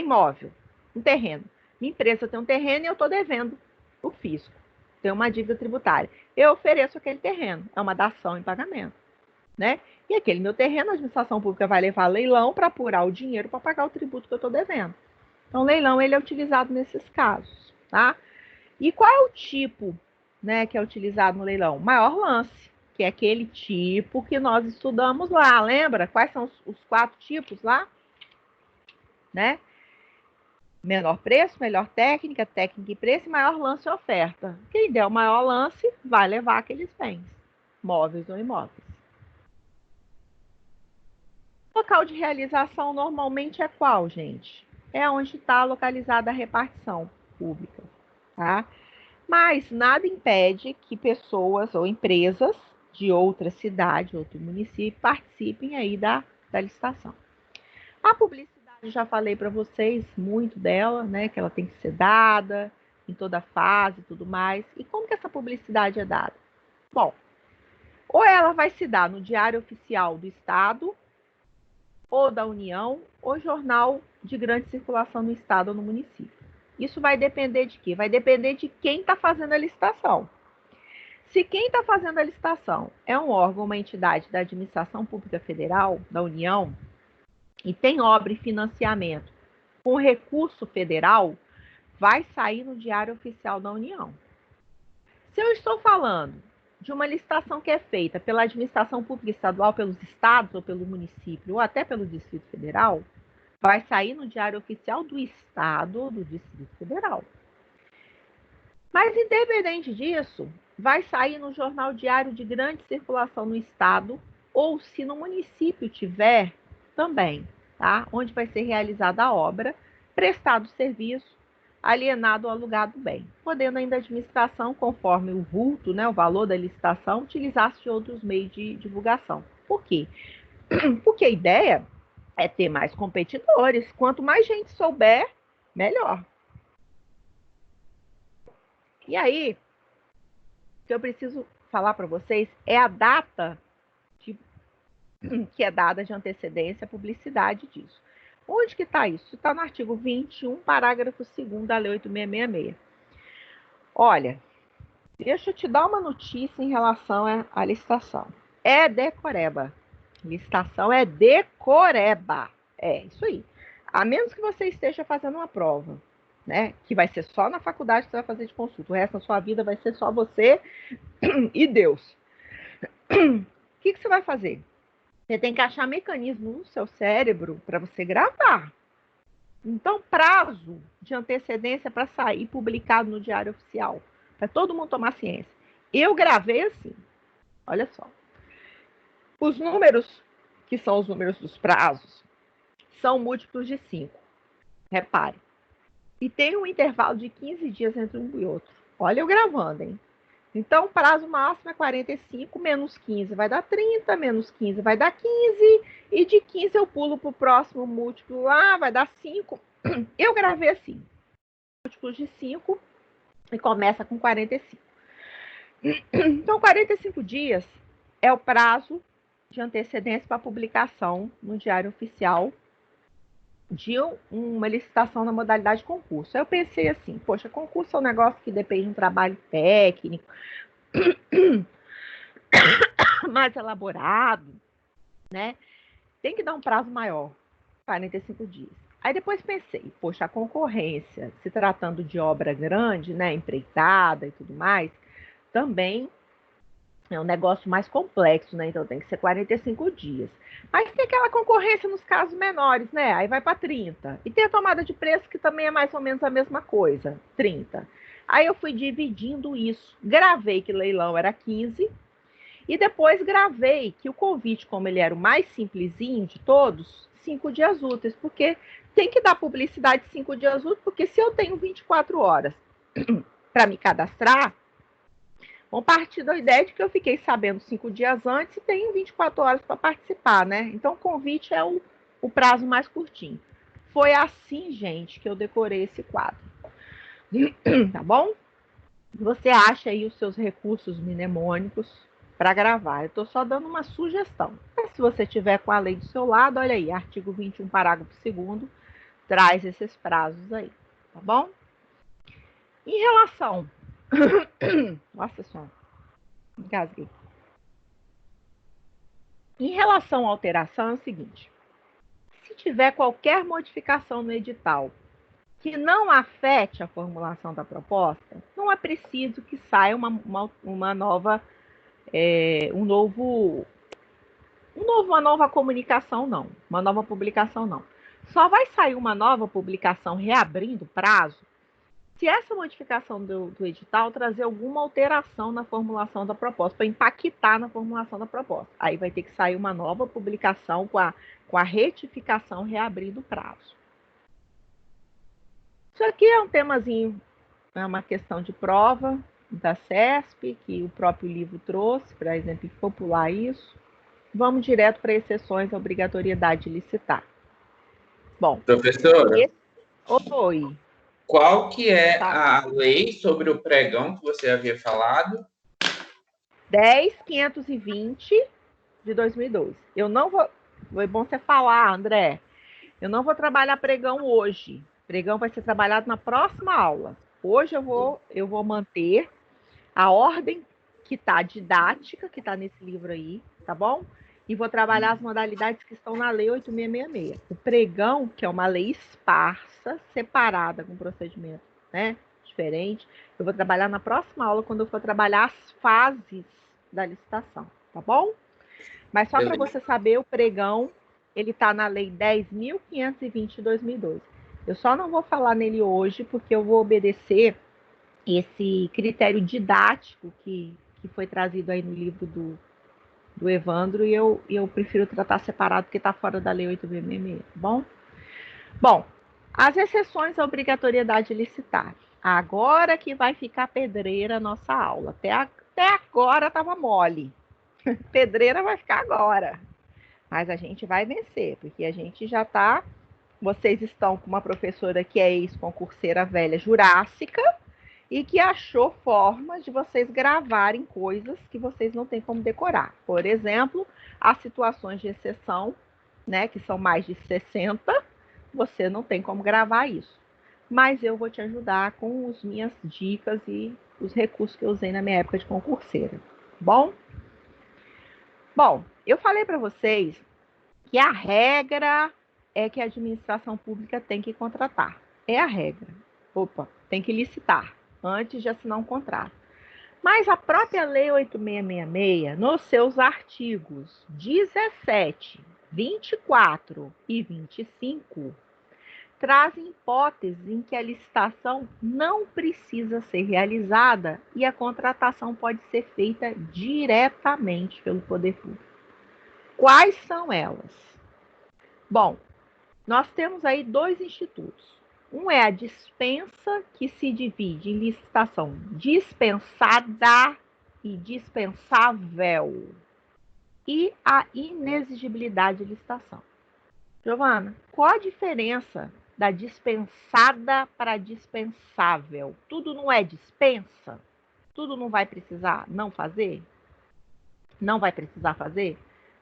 móvel, um terreno. Minha empresa tem um terreno e eu estou devendo o fisco. Tem uma dívida tributária. Eu ofereço aquele terreno, é uma dação em pagamento, né? E aquele meu terreno, a administração pública vai levar a leilão para apurar o dinheiro para pagar o tributo que eu estou devendo. Então, o leilão ele é utilizado nesses casos, tá? E qual é o tipo, né, que é utilizado no leilão? Maior lance, que é aquele tipo que nós estudamos lá, lembra? Quais são os 4 tipos lá? Né? Menor preço, melhor técnica, técnica e preço, e maior lance e oferta. Quem der o maior lance vai levar aqueles bens, móveis ou imóveis. O local de realização normalmente é qual, gente? É onde está localizada a repartição pública, tá? Mas nada impede que pessoas ou empresas de outra cidade, outro município, participem aí da licitação. A publicidade, já falei para vocês muito dela, né? Que ela tem que ser dada em toda fase e tudo mais. E como que essa publicidade é dada? Bom, ou ela vai se dar no Diário Oficial do Estado, ou da União, ou jornal de grande circulação no Estado ou no município. Isso vai depender de quê? Vai depender de quem está fazendo a licitação. Se quem está fazendo a licitação é um órgão, uma entidade da Administração Pública Federal, da União, e tem obra e financiamento com recurso federal, vai sair no Diário Oficial da União. Se eu estou falando de uma licitação que é feita pela Administração Pública Estadual, pelos estados ou pelo município, ou até pelo Distrito Federal, vai sair no Diário Oficial do Estado ou do Distrito Federal. Mas, independente disso, vai sair no Jornal Diário de grande circulação no Estado, ou se no município tiver, também, tá? Onde vai ser realizada a obra, prestado o serviço, alienado ou alugado bem, podendo ainda a administração, conforme o vulto, né, o valor da licitação, utilizar-se de outros meios de divulgação. Por quê? Porque a ideia é ter mais competidores. Quanto mais gente souber, melhor. E aí, o que eu preciso falar para vocês é a data que é dada de antecedência à publicidade disso. Onde que está isso? Está no artigo 21, parágrafo 2º da Lei 8666. Olha, deixa eu te dar uma notícia em relação à licitação. É decoreba. Licitação é decoreba. É isso aí. A menos que você esteja fazendo uma prova, né? Que vai ser só na faculdade que você vai fazer de consulta. O resto da sua vida vai ser só você e Deus. O que você vai fazer? Você tem que achar mecanismo no seu cérebro para você gravar. Então, prazo de antecedência para sair publicado no Diário Oficial, para todo mundo tomar ciência. Eu gravei assim, olha só. Os números, que são os números dos prazos, são múltiplos de 5. Repare. E tem um intervalo de 15 dias entre um e outro. Olha eu gravando, hein? Então, o prazo máximo é 45 menos 15 vai dar 30, menos 15 vai dar 15, e de 15 eu pulo para o próximo múltiplo lá, vai dar 5. Eu gravei assim, múltiplos de 5, e começa com 45. Então, 45 dias é o prazo de antecedência para publicação no Diário Oficial de uma licitação na modalidade concurso. Aí eu pensei assim, poxa, concurso é um negócio que depende de um trabalho técnico, mais elaborado, né? Tem que dar um prazo maior, 45 dias. Aí depois pensei, poxa, a concorrência, se tratando de obra grande, né, empreitada e tudo mais, também é um negócio mais complexo, né? Então tem que ser 45 dias. Mas tem aquela concorrência nos casos menores, né? Aí vai para 30. E tem a tomada de preço, que também é mais ou menos a mesma coisa, 30. Aí eu fui dividindo isso. Gravei que leilão era 15. E depois gravei que o convite, como ele era o mais simplesinho de todos, 5 dias úteis. Porque tem que dar publicidade 5 dias úteis, porque se eu tenho 24 horas para me cadastrar, vamos partir da ideia de que eu fiquei sabendo 5 dias antes e tenho 24 horas para participar, né? Então, o convite é o prazo mais curtinho. Foi assim, gente, que eu decorei esse quadro. Tá bom? Você acha aí os seus recursos mnemônicos para gravar. Eu estou só dando uma sugestão. Mas se você tiver com a lei do seu lado, olha aí, artigo 21, parágrafo 2º, traz esses prazos aí, tá bom? Em relação... Nossa senhora, engasguei. Em relação à alteração, é o seguinte: se tiver qualquer modificação no edital que não afete a formulação da proposta, não é preciso que saia uma nova, uma nova comunicação, não. Uma nova publicação, não. Só vai sair uma nova publicação reabrindo prazo se essa modificação do edital trazer alguma alteração na formulação da proposta, para impactar na formulação da proposta. Aí vai ter que sair uma nova publicação com a retificação reabrindo o prazo. Isso aqui é um temazinho, é uma questão de prova da CESP, que o próprio livro trouxe para exemplificar isso. Vamos direto para exceções à obrigatoriedade de licitar. Bom, professora, oi. Qual que é a lei sobre o pregão que você havia falado? 10.520 de 2002. Eu não vou... Foi bom você falar, André. Eu não vou trabalhar pregão hoje. Pregão vai ser trabalhado na próxima aula. Hoje eu vou manter a ordem que está didática, que está nesse livro aí, tá bom? E vou trabalhar as modalidades que estão na Lei 8666. O pregão, que é uma lei esparsa, separada, com procedimento, né, diferente, eu vou trabalhar na próxima aula, quando eu for trabalhar as fases da licitação, tá bom? Mas só para você saber, o pregão, ele está na Lei 10.520 de 2002. Eu só não vou falar nele hoje, porque eu vou obedecer esse critério didático que foi trazido aí no livro do Evandro, e eu prefiro tratar separado, porque está fora da Lei 8.666, tá bom? Bom, as exceções à obrigatoriedade de licitar. Agora que vai ficar pedreira a nossa aula. Até agora estava mole. Pedreira vai ficar agora. Mas a gente vai vencer, porque a gente já está... Vocês estão com uma professora que é ex-concurseira velha jurássica, e que achou formas de vocês gravarem coisas que vocês não têm como decorar. Por exemplo, as situações de exceção, né, que são mais de 60, você não tem como gravar isso. Mas eu vou te ajudar com as minhas dicas e os recursos que eu usei na minha época de concurseira. Bom? Bom, eu falei para vocês que a regra é que a administração pública tem que contratar. É a regra. Opa, tem que licitar antes de assinar um contrato. Mas a própria Lei 8666, nos seus artigos 17, 24 e 25, trazem hipóteses em que a licitação não precisa ser realizada e a contratação pode ser feita diretamente pelo poder público. Quais são elas? Bom, nós temos aí dois institutos. Um é a dispensa, que se divide em licitação dispensada e dispensável, e a inexigibilidade de licitação. Giovana, qual a diferença da dispensada para dispensável? Tudo não é dispensa? Tudo não vai precisar não fazer? Não vai precisar fazer?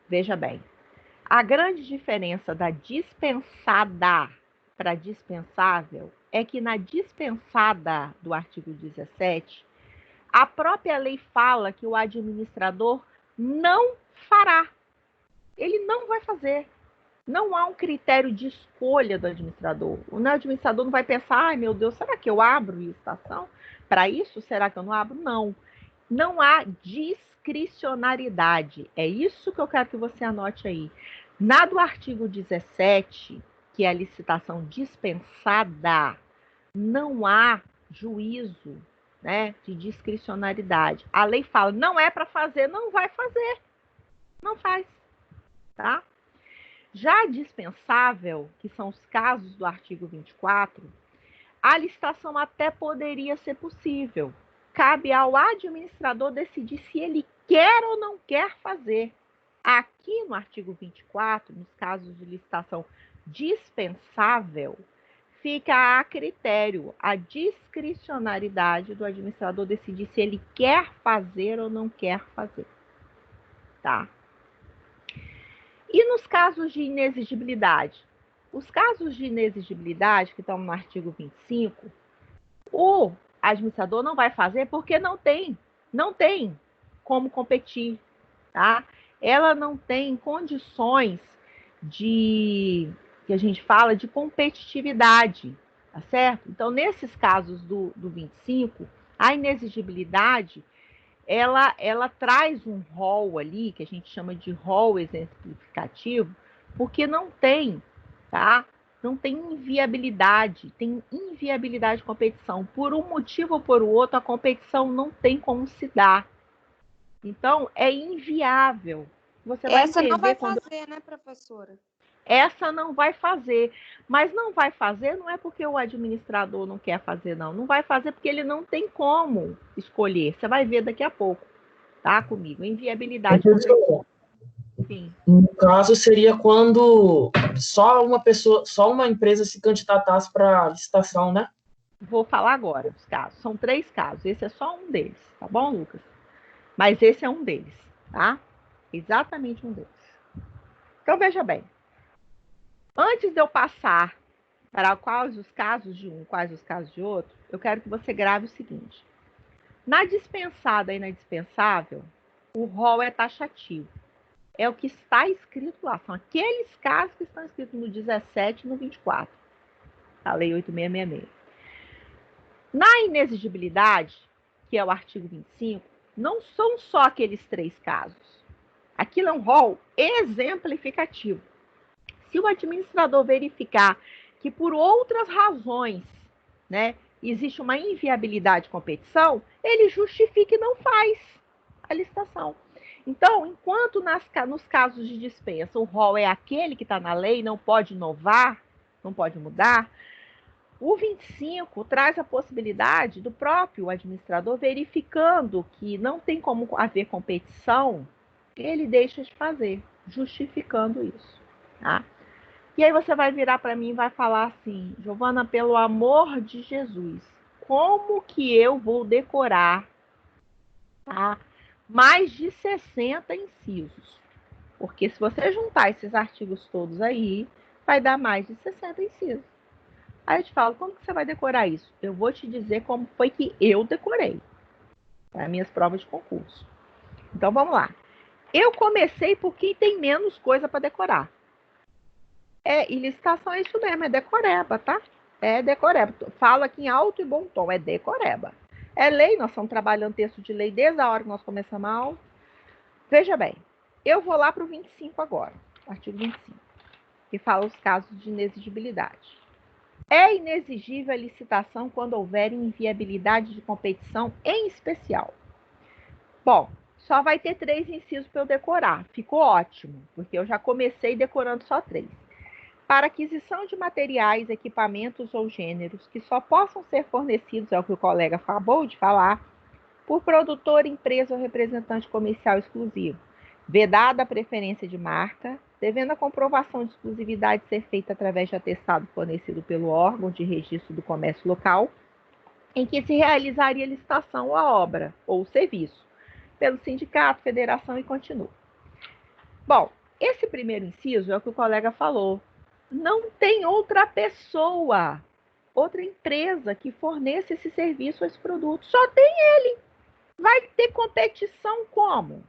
Veja bem, a grande diferença da dispensada para dispensável é que na dispensada do artigo 17, a própria lei fala que o administrador não fará. Ele não vai fazer. Não há um critério de escolha do administrador. O administrador não vai pensar, ai meu Deus, será que eu abro licitação? Para isso, será que eu não abro? Não. Não há discricionariedade. É isso que eu quero que você anote aí. Na do artigo 17, que é a licitação dispensada, não há juízo, né, de discricionariedade. A lei fala, não é para fazer, não vai fazer. Não faz, tá? Já dispensável, que são os casos do artigo 24, a licitação até poderia ser possível. Cabe ao administrador decidir se ele quer ou não quer fazer. Aqui no artigo 24, nos casos de licitação dispensável, fica a critério, a discricionariedade do administrador decidir se ele quer fazer ou não quer fazer. Tá? E nos casos de inexigibilidade? Os casos de inexigibilidade, que estão no artigo 25, o administrador não vai fazer porque não tem como competir, tá? Ela não tem condições que a gente fala de competitividade, tá certo? Então, nesses casos do 25, a inexigibilidade, ela traz um rol ali, que a gente chama de rol exemplificativo, porque não tem, tá? Não tem inviabilidade, tem inviabilidade de competição. Por um motivo ou por outro, a competição não tem como se dar. Então, é inviável. Você vai Essa não vai quando... fazer, né, professora? Essa não vai fazer. Mas não vai fazer não é porque o administrador não quer fazer, não. Não vai fazer porque ele não tem como escolher. Você vai ver daqui a pouco, tá? Comigo. Inviabilidade. Sim. No caso, seria quando só uma empresa se candidatasse para a licitação, né? Vou falar agora os casos. São 3 casos. Esse é só um deles, tá bom, Lucas? Mas esse é um deles, tá? Exatamente um deles. Então, veja bem. Antes de eu passar para quais os casos de um, quais os casos de outro, eu quero que você grave o seguinte. Na dispensada e na dispensável, o rol é taxativo. É o que está escrito lá. São aqueles casos que estão escritos no 17 e no 24. A Lei 8666. Na inexigibilidade, que é o artigo 25, não são só aqueles 3 casos. Aquilo é um rol exemplificativo. Se o administrador verificar que por outras razões, né, existe uma inviabilidade de competição, ele justifica e não faz a licitação. Então, enquanto nos casos de dispensa o rol é aquele que está na lei, não pode inovar, não pode mudar, o 25 traz a possibilidade do próprio administrador, verificando que não tem como haver competição, ele deixa de fazer, justificando isso. Tá? E aí você vai virar para mim e vai falar assim, Giovana, pelo amor de Jesus, como que eu vou decorar, tá, mais de 60 incisos? Porque se você juntar esses artigos todos aí, vai dar mais de 60 incisos. Aí eu te falo, como que você vai decorar isso? Eu vou te dizer como foi que eu decorei para minhas provas de concurso. Então vamos lá. Eu comecei por quem tem menos coisa para decorar. E licitação é isso mesmo, é decoreba, tá? É decoreba. Falo aqui em alto e bom tom, é decoreba. É lei, nós estamos trabalhando texto de lei desde a hora que nós começamos a aula. Veja bem, eu vou lá para o 25 agora, artigo 25, que fala os casos de inexigibilidade. É inexigível a licitação quando houver inviabilidade de competição em especial. Bom, só vai ter 3 incisos para eu decorar. Ficou ótimo, porque eu já comecei decorando só 3. Para aquisição de materiais, equipamentos ou gêneros que só possam ser fornecidos, é o que o colega acabou de falar, por produtor, empresa ou representante comercial exclusivo, vedada a preferência de marca, devendo a comprovação de exclusividade ser feita através de atestado fornecido pelo órgão de registro do comércio local, em que se realizaria a licitação ou a obra ou o serviço, pelo sindicato, federação e continua. Bom, esse primeiro inciso é o que o colega falou. Não tem outra pessoa, outra empresa que forneça esse serviço ou esse produto. Só tem ele. Vai ter competição como?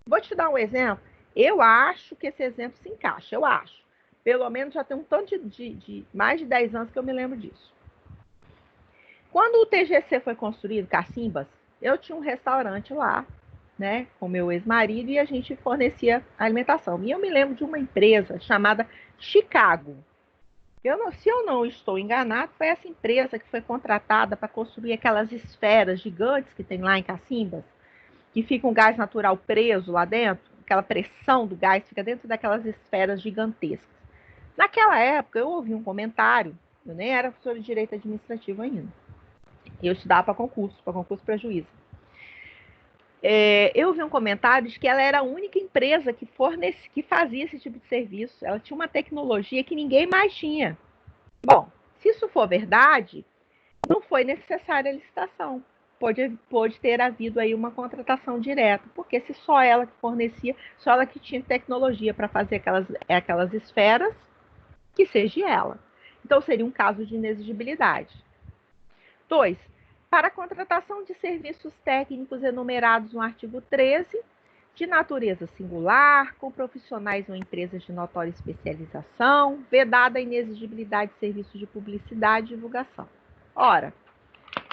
Vou te dar um exemplo. Eu acho que esse exemplo se encaixa, eu acho. Pelo menos já tem um tanto de mais de 10 anos que eu me lembro disso. Quando o TGC foi construído, Cacimbas, eu tinha um restaurante lá, né, com meu ex-marido, e a gente fornecia alimentação. E eu me lembro de uma empresa chamada Chicago. Se eu não estou enganado, foi essa empresa que foi contratada para construir aquelas esferas gigantes que tem lá em Cacimbas, que fica um gás natural preso lá dentro, aquela pressão do gás fica dentro daquelas esferas gigantescas. Naquela época, eu ouvi um comentário, eu nem era professora de Direito Administrativo ainda, eu estudava para concurso para juíza. Eu vi um comentário de que ela era a única empresa que fazia esse tipo de serviço. Ela tinha uma tecnologia que ninguém mais tinha. Bom, se isso for verdade, não foi necessária a licitação. Pode ter havido aí uma contratação direta, porque se só ela que fornecia, só ela que tinha tecnologia para fazer aquelas esferas, que seja ela. Então, seria um caso de inexigibilidade. 2. Para a contratação de serviços técnicos enumerados no artigo 13, de natureza singular, com profissionais ou empresas de notória especialização, vedada a inexigibilidade de serviços de publicidade e divulgação. Ora,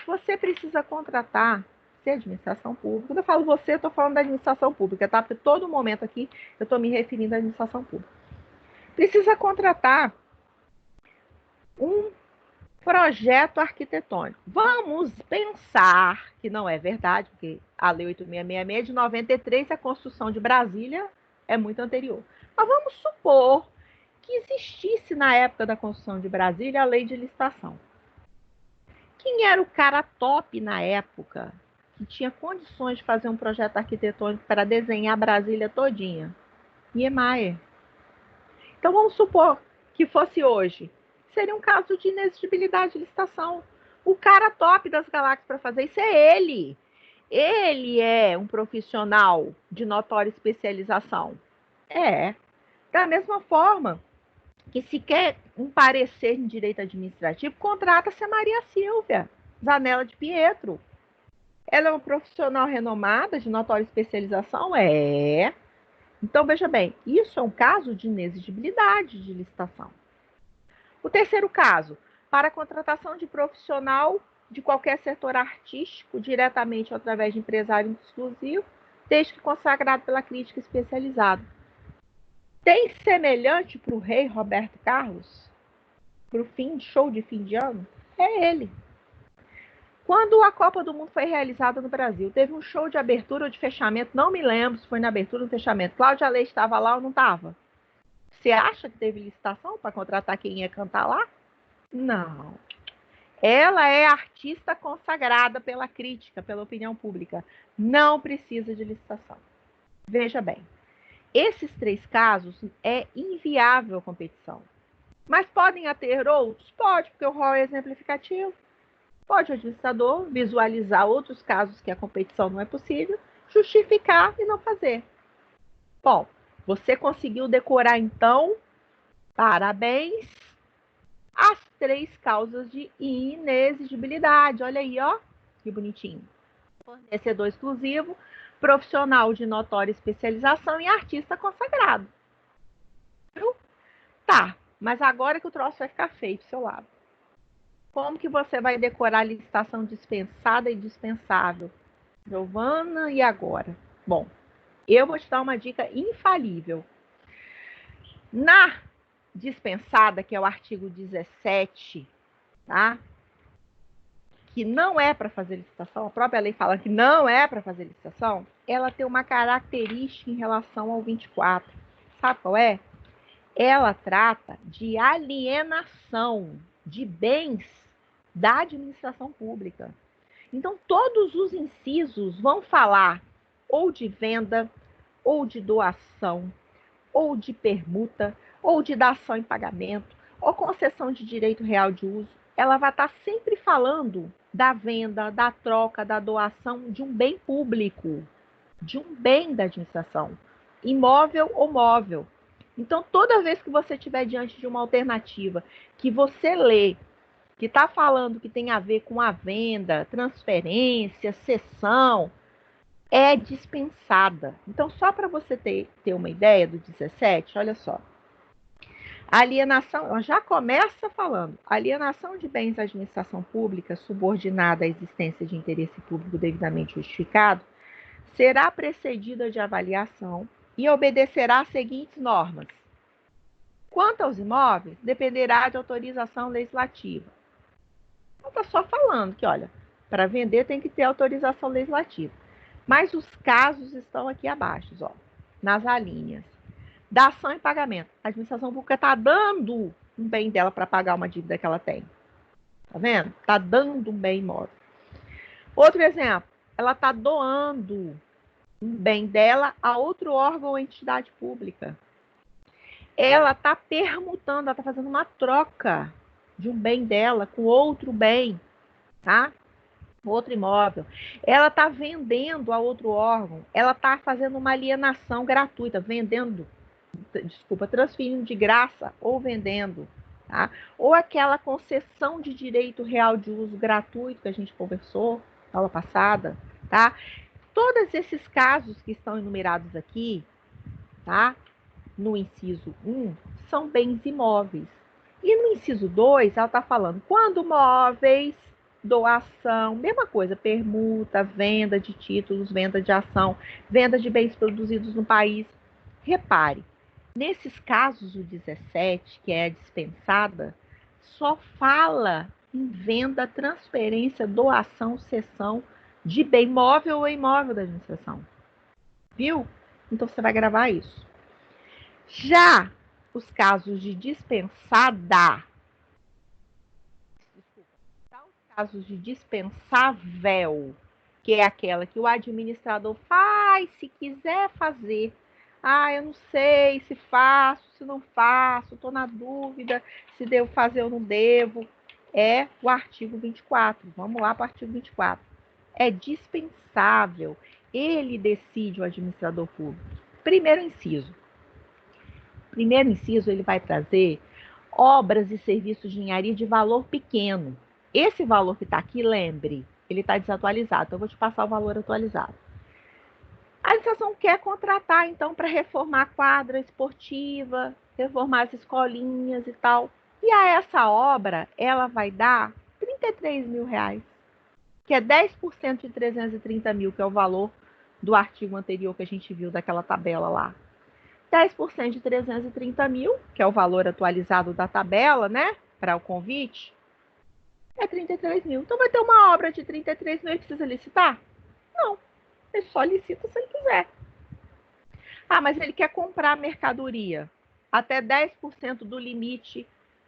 você precisa contratar, se é administração pública, quando eu falo você, eu estou falando da administração pública, tá? Porque todo momento aqui eu estou me referindo à administração pública. Precisa contratar um projeto arquitetônico. Vamos pensar que não é verdade, porque a Lei 8666 é de 93 e a construção de Brasília é muito anterior. Mas vamos supor que existisse na época da construção de Brasília a lei de licitação. Quem era o cara top na época que tinha condições de fazer um projeto arquitetônico para desenhar Brasília todinha? Niemeyer. Então vamos supor que fosse hoje. Seria um caso de inexigibilidade de licitação. O cara top das galáxias para fazer isso é ele. Ele é um profissional de notória especialização. Da mesma forma que se quer um parecer em direito administrativo, contrata-se a Maria Silvia Zanella de Pietro. Ela é uma profissional renomada de notória especialização? Então, veja bem, isso é um caso de inexigibilidade de licitação. O terceiro caso, para a contratação de profissional de qualquer setor artístico, diretamente ou através de empresário exclusivo, desde que consagrado pela crítica especializada. Tem semelhante para o rei Roberto Carlos? Para o show de fim de ano? É ele. Quando a Copa do Mundo foi realizada no Brasil, teve um show de abertura ou de fechamento, não me lembro se foi na abertura ou no fechamento. Cláudia Leite estava lá ou não estava? Você acha que teve licitação para contratar quem ia cantar lá? Não. Ela é artista consagrada pela crítica, pela opinião pública. Não precisa de licitação. Veja bem, esses 3 casos é inviável a competição. Mas podem ter outros? Pode, porque o rol é exemplificativo. Pode o administrador visualizar outros casos que a competição não é possível, justificar e não fazer. Bom, você conseguiu decorar, então, parabéns, as 3 causas de inexigibilidade. Olha aí, ó, que bonitinho. Fornecedor exclusivo, profissional de notória especialização e artista consagrado. Viu? Tá, mas agora que o troço vai ficar feio do seu lado. Como que você vai decorar a licitação dispensada e dispensável? Giovana, e agora? Bom, eu vou te dar uma dica infalível. Na dispensada, que é o artigo 17, tá? Que não é para fazer licitação, a própria lei fala que não é para fazer licitação, ela tem uma característica em relação ao 24. Sabe qual é? Ela trata de alienação de bens da administração pública. Então, todos os incisos vão falar ou de venda, ou de doação, ou de permuta, ou de dação em pagamento, ou concessão de direito real de uso. Ela vai estar sempre falando da venda, da troca, da doação de um bem público, de um bem da administração, imóvel ou móvel. Então, toda vez que você estiver diante de uma alternativa que você lê, que está falando que tem a ver com a venda, transferência, cessão, é dispensada. Então, só para você ter uma ideia do 17, olha só. A alienação, já começa falando, alienação de bens da administração pública subordinada à existência de interesse público devidamente justificado será precedida de avaliação e obedecerá às seguintes normas. Quanto aos imóveis, dependerá de autorização legislativa. Então, está só falando que, olha, para vender tem que ter autorização legislativa. Mas os casos estão aqui abaixo, ó, nas alíneas. Dação e pagamento. A administração pública está dando um bem dela para pagar uma dívida que ela tem. Tá vendo? Está dando um bem imóvel. Outro exemplo, ela está doando um bem dela a outro órgão ou entidade pública. Ela está permutando, ela está fazendo uma troca de um bem dela com outro bem, tá? Outro imóvel. Ela está vendendo a outro órgão, ela está fazendo uma alienação gratuita, transferindo de graça ou vendendo, tá? Ou aquela concessão de direito real de uso gratuito que a gente conversou na aula passada, tá? Todos esses casos que estão enumerados aqui, tá? No inciso 1, são bens imóveis. E no inciso 2, ela está falando quando móveis, doação, mesma coisa, permuta, venda de títulos, venda de ação, venda de bens produzidos no país. Repare, nesses casos, o 17, que é a dispensada, só fala em venda, transferência, doação, cessão de bem móvel ou imóvel da administração. Viu? Então, você vai gravar isso. Já os casos de dispensada, os casos de dispensável, que é aquela que o administrador faz, se quiser fazer. Ah, eu não sei se faço, se não faço, estou na dúvida se devo fazer ou não devo. É o artigo 24. Vamos lá para o artigo 24. É dispensável. Ele decide, o administrador público. Primeiro inciso, ele vai trazer obras e serviços de engenharia de valor pequeno. Esse valor que está aqui, lembre, ele está desatualizado. Então, eu vou te passar o valor atualizado. A administração quer contratar, então, para reformar a quadra esportiva, reformar as escolinhas e tal. E a essa obra, ela vai dar R$33 mil, que é 10% de 330 mil, que é o valor do artigo anterior que a gente viu daquela tabela lá. 10% de 330 mil, que é o valor atualizado da tabela, né? Para o convite, é 33 mil. Então vai ter uma obra de 33 mil e precisa licitar? Não. Ele só licita se ele quiser. Ah, mas ele quer comprar mercadoria. Até 10% do limite,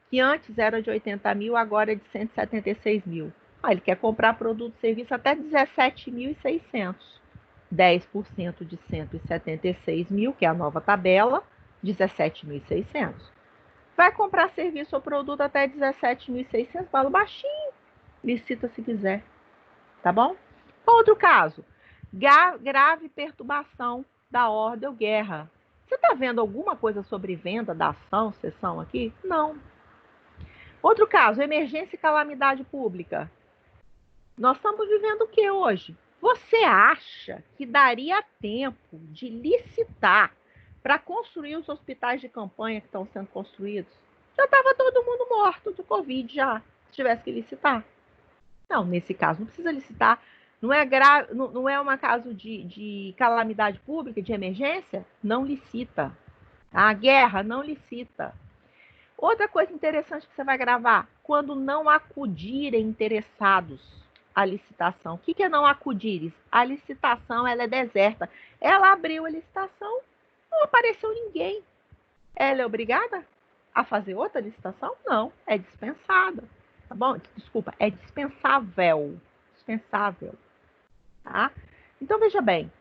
que antes era de 80 mil, agora é de 176 mil. Ah, ele quer comprar produto e serviço até 17.600. 10% de 176 mil, que é a nova tabela, 17.600. Vai comprar serviço ou produto até 17.600, valor baixinho. Licita se quiser. Tá bom? Outro caso. Grave perturbação da ordem ou guerra. Você está vendo alguma coisa sobre venda, da ação, cessão aqui? Não. Outro caso. Emergência e calamidade pública. Nós estamos vivendo o que hoje? Você acha que daria tempo de licitar para construir os hospitais de campanha que estão sendo construídos? Já estava todo mundo morto do Covid já. tivesse que licitar. Não, nesse caso não precisa licitar. Não é um caso de calamidade pública, de emergência? Não licita. A guerra não licita. Outra coisa interessante que você vai gravar, quando não acudirem interessados à licitação. O que é não acudires? A licitação ela é deserta. Ela abriu a licitação, não apareceu ninguém. Ela é obrigada a fazer outra licitação? Não, é dispensada. Tá bom? Desculpa, é dispensável. Dispensável. Tá? Então, veja bem,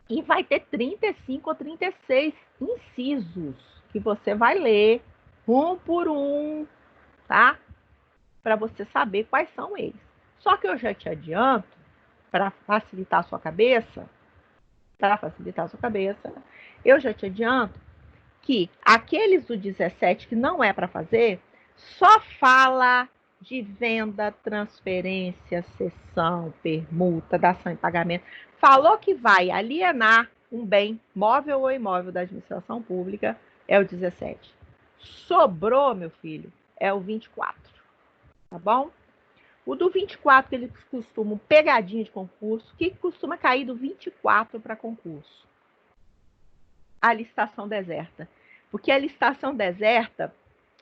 e vai ter 35 ou 36 incisos que você vai ler um por um, tá? Para você saber quais são eles. Só que eu já te adianto, para facilitar a sua cabeça, eu já te adianto que aqueles do 17 que não é para fazer, só fala de venda, transferência, cessão, permuta, dação em pagamento. Falou que vai alienar um bem móvel ou imóvel da administração pública, é o 17. Sobrou, meu filho, é o 24. Tá bom? O do 24, que eles costumam pegadinha de concurso, o que costuma cair do 24 para concurso? A licitação deserta. Porque a licitação deserta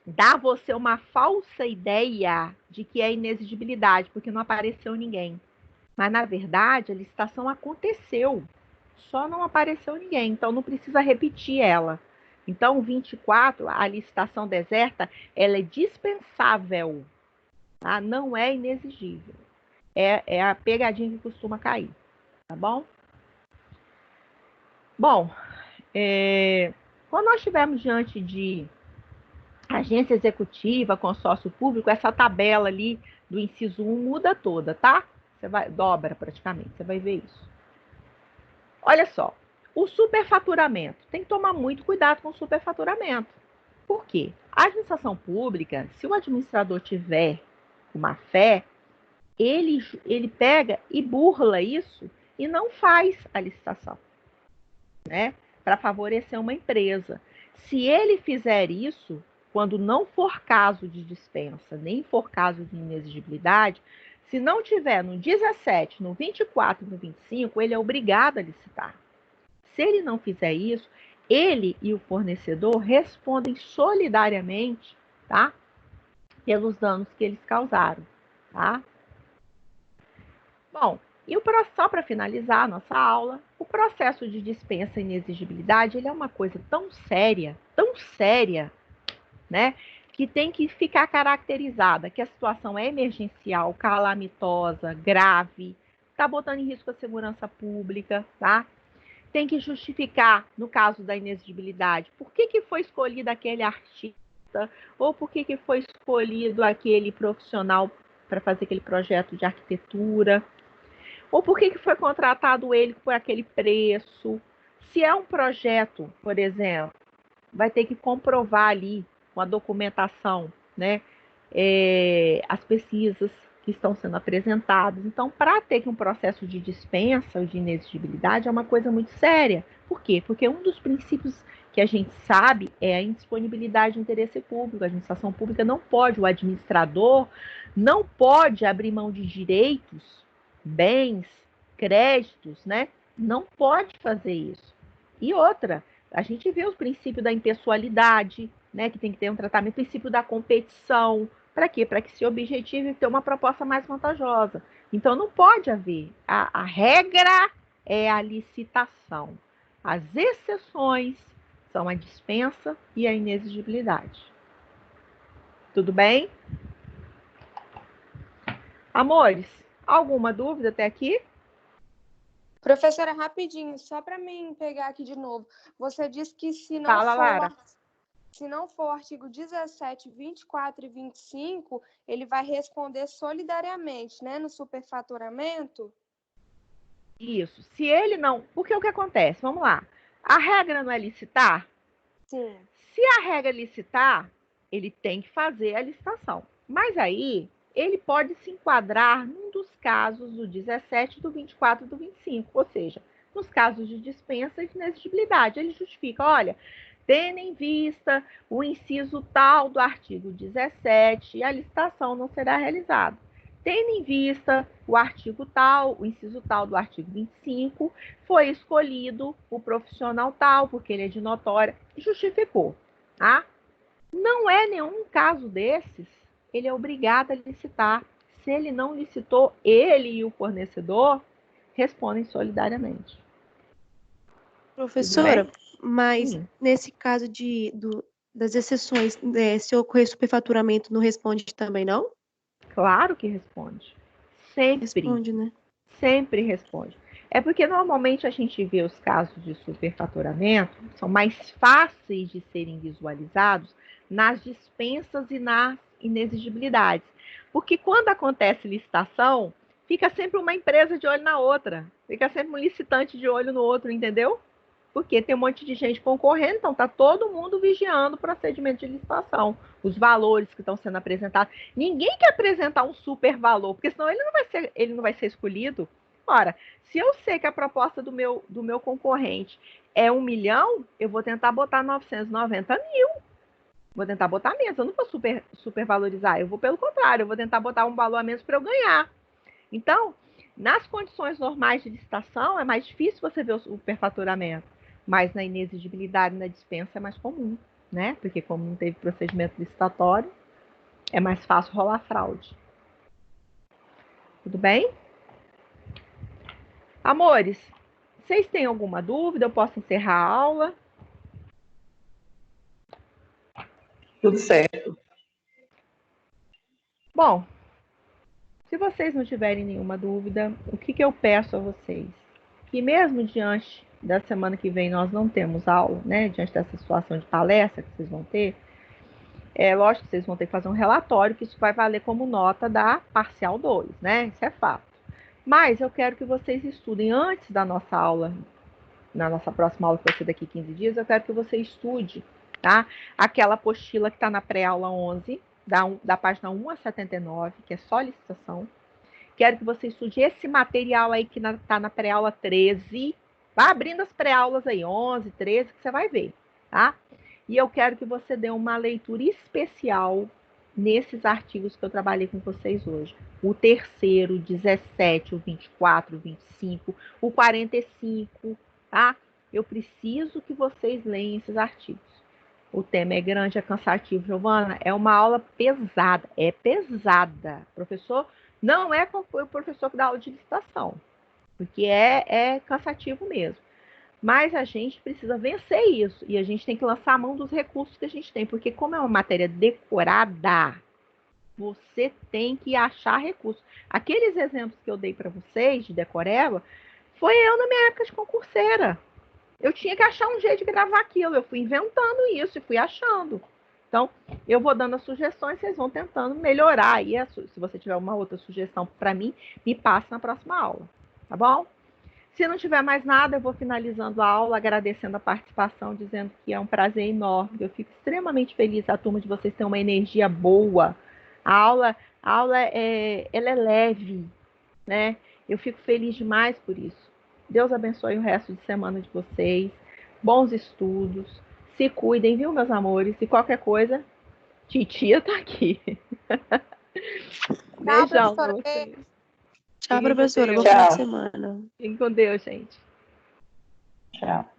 dá a você uma falsa ideia de que é inexigibilidade, porque não apareceu ninguém. Mas, na verdade, a licitação aconteceu, só não apareceu ninguém, então não precisa repetir ela. Então, o 24, a licitação deserta, ela é dispensável, tá? Não é inexigível. É a pegadinha que costuma cair, tá bom? Bom, quando nós estivermos diante de agência executiva, consórcio público, essa tabela ali do inciso 1 muda toda, tá? Você vai, dobra praticamente, você vai ver isso. Olha só, o superfaturamento. Tem que tomar muito cuidado com o superfaturamento. Por quê? A administração pública, se o administrador tiver uma fé, ele pega e burla isso e não faz a licitação, né? Para favorecer uma empresa. Se ele fizer isso, quando não for caso de dispensa, nem for caso de inexigibilidade, se não tiver no 17, no 24 e no 25, ele é obrigado a licitar. Se ele não fizer isso, ele e o fornecedor respondem solidariamente, tá? Pelos danos que eles causaram, tá? Bom, e só para finalizar a nossa aula, o processo de dispensa e inexigibilidade, ele é uma coisa tão séria, né? Que tem que ficar caracterizada que a situação é emergencial, calamitosa, grave, está botando em risco a segurança pública, tá? Tem que justificar, no caso da inexigibilidade, por que foi escolhido aquele artista ou por que foi escolhido aquele profissional para fazer aquele projeto de arquitetura, ou por que foi contratado ele por aquele preço. Se é um projeto, por exemplo, vai ter que comprovar ali com a documentação, né, as pesquisas que estão sendo apresentadas. Então, para ter um processo de dispensa ou de inexigibilidade é uma coisa muito séria. Por quê? Porque um dos princípios que a gente sabe é a indisponibilidade de interesse público. A administração pública não pode, o administrador não pode abrir mão de direitos, bens, créditos, né? Não pode fazer isso. E outra, a gente vê o princípio da impessoalidade, né? Que tem que ter um tratamento, o princípio da competição. Para quê? Para que se objetive ter uma proposta mais vantajosa. Então, não pode haver. A regra é a licitação. As exceções são a dispensa e a inexigibilidade. Tudo bem? Amores, alguma dúvida até aqui? Professora, rapidinho, só para mim pegar aqui de novo. Você disse que se não Fala, Lara. Se não for o artigo 17, 24 e 25, ele vai responder solidariamente, né, no superfaturamento? Isso. Se ele não... Porque o que acontece? Vamos lá. A regra não é licitar? Sim. Se a regra é licitar, ele tem que fazer a licitação. Mas aí, ele pode se enquadrar num dos casos do 17, do 24 e do 25. Ou seja, nos casos de dispensa e de inexigibilidade. Ele justifica, olha, Tendo em vista o inciso tal do artigo 17, a licitação não será realizada. Tendo em vista o artigo tal, o inciso tal do artigo 25, foi escolhido o profissional tal, porque ele é de notória, justificou. Tá? Não é nenhum caso desses, ele é obrigado a licitar. Se ele não licitou, ele e o fornecedor respondem solidariamente. Professora, mas nesse caso das exceções, se ocorrer superfaturamento, não responde também, não? Claro que responde. Sempre. Responde, né? Sempre responde. É porque normalmente a gente vê os casos de superfaturamento, são mais fáceis de serem visualizados nas dispensas e nas inexigibilidades. Porque quando acontece licitação, fica sempre uma empresa de olho na outra, fica sempre um licitante de olho no outro, entendeu? Porque tem um monte de gente concorrendo, então está todo mundo vigiando o procedimento de licitação, os valores que estão sendo apresentados. Ninguém quer apresentar um super valor, porque senão ele não vai ser escolhido. Ora, se eu sei que a proposta do meu concorrente é 1 milhão, eu vou tentar botar 990 mil. Vou tentar botar menos, eu não vou super valorizar, eu vou pelo contrário, eu vou tentar botar um valor a menos para eu ganhar. Então, nas condições normais de licitação, é mais difícil você ver o superfaturamento. Mas na inexigibilidade, na dispensa, é mais comum, né? Porque como não teve procedimento licitatório, é mais fácil rolar fraude. Tudo bem? Amores, vocês têm alguma dúvida? Eu posso encerrar a aula? Tudo certo. Bom, se vocês não tiverem nenhuma dúvida, o que eu peço a vocês? Que mesmo diante da semana que vem nós não temos aula, né? Diante dessa situação de palestra que vocês vão ter, é lógico que vocês vão ter que fazer um relatório, que isso vai valer como nota da parcial 2, né? Isso é fato. Mas eu quero que vocês estudem antes da nossa aula, na nossa próxima aula, que vai ser daqui 15 dias, eu quero que você estude, tá? Aquela apostila que está na pré-aula 11, da página 1 a 79, que é só licitação. Quero que você estude esse material aí que está na pré-aula 13. Vai abrindo as pré-aulas aí, 11, 13, que você vai ver, tá? E eu quero que você dê uma leitura especial nesses artigos que eu trabalhei com vocês hoje. O 3º, o 17, o 24, o 25, o 45, tá? Eu preciso que vocês leiam esses artigos. O tema é grande, é cansativo, Giovana. É uma aula pesada, é pesada. Professor, não é o professor que dá aula de licitação, porque é cansativo mesmo. Mas a gente precisa vencer isso, e a gente tem que lançar a mão dos recursos que a gente tem, porque como é uma matéria decorada, você tem que achar recursos. Aqueles exemplos que eu dei para vocês de decoreba, foi eu na minha época de concurseira. Eu tinha que achar um jeito de gravar aquilo, eu fui inventando isso e fui achando. Então, eu vou dando as sugestões, vocês vão tentando melhorar. E se você tiver uma outra sugestão para mim, me passe na próxima aula, tá bom? Se não tiver mais nada, eu vou finalizando a aula, agradecendo a participação, dizendo que é um prazer enorme, eu fico extremamente feliz, a turma de vocês tem uma energia boa. A aula ela é leve, né? Eu fico feliz demais por isso. Deus abençoe o resto de semana de vocês. Bons estudos. Se cuidem, viu, meus amores? E qualquer coisa, titia tá aqui. Beijão pra vocês. Tchau, professora. Bom final de semana. Fiquem com Deus, gente. Tchau.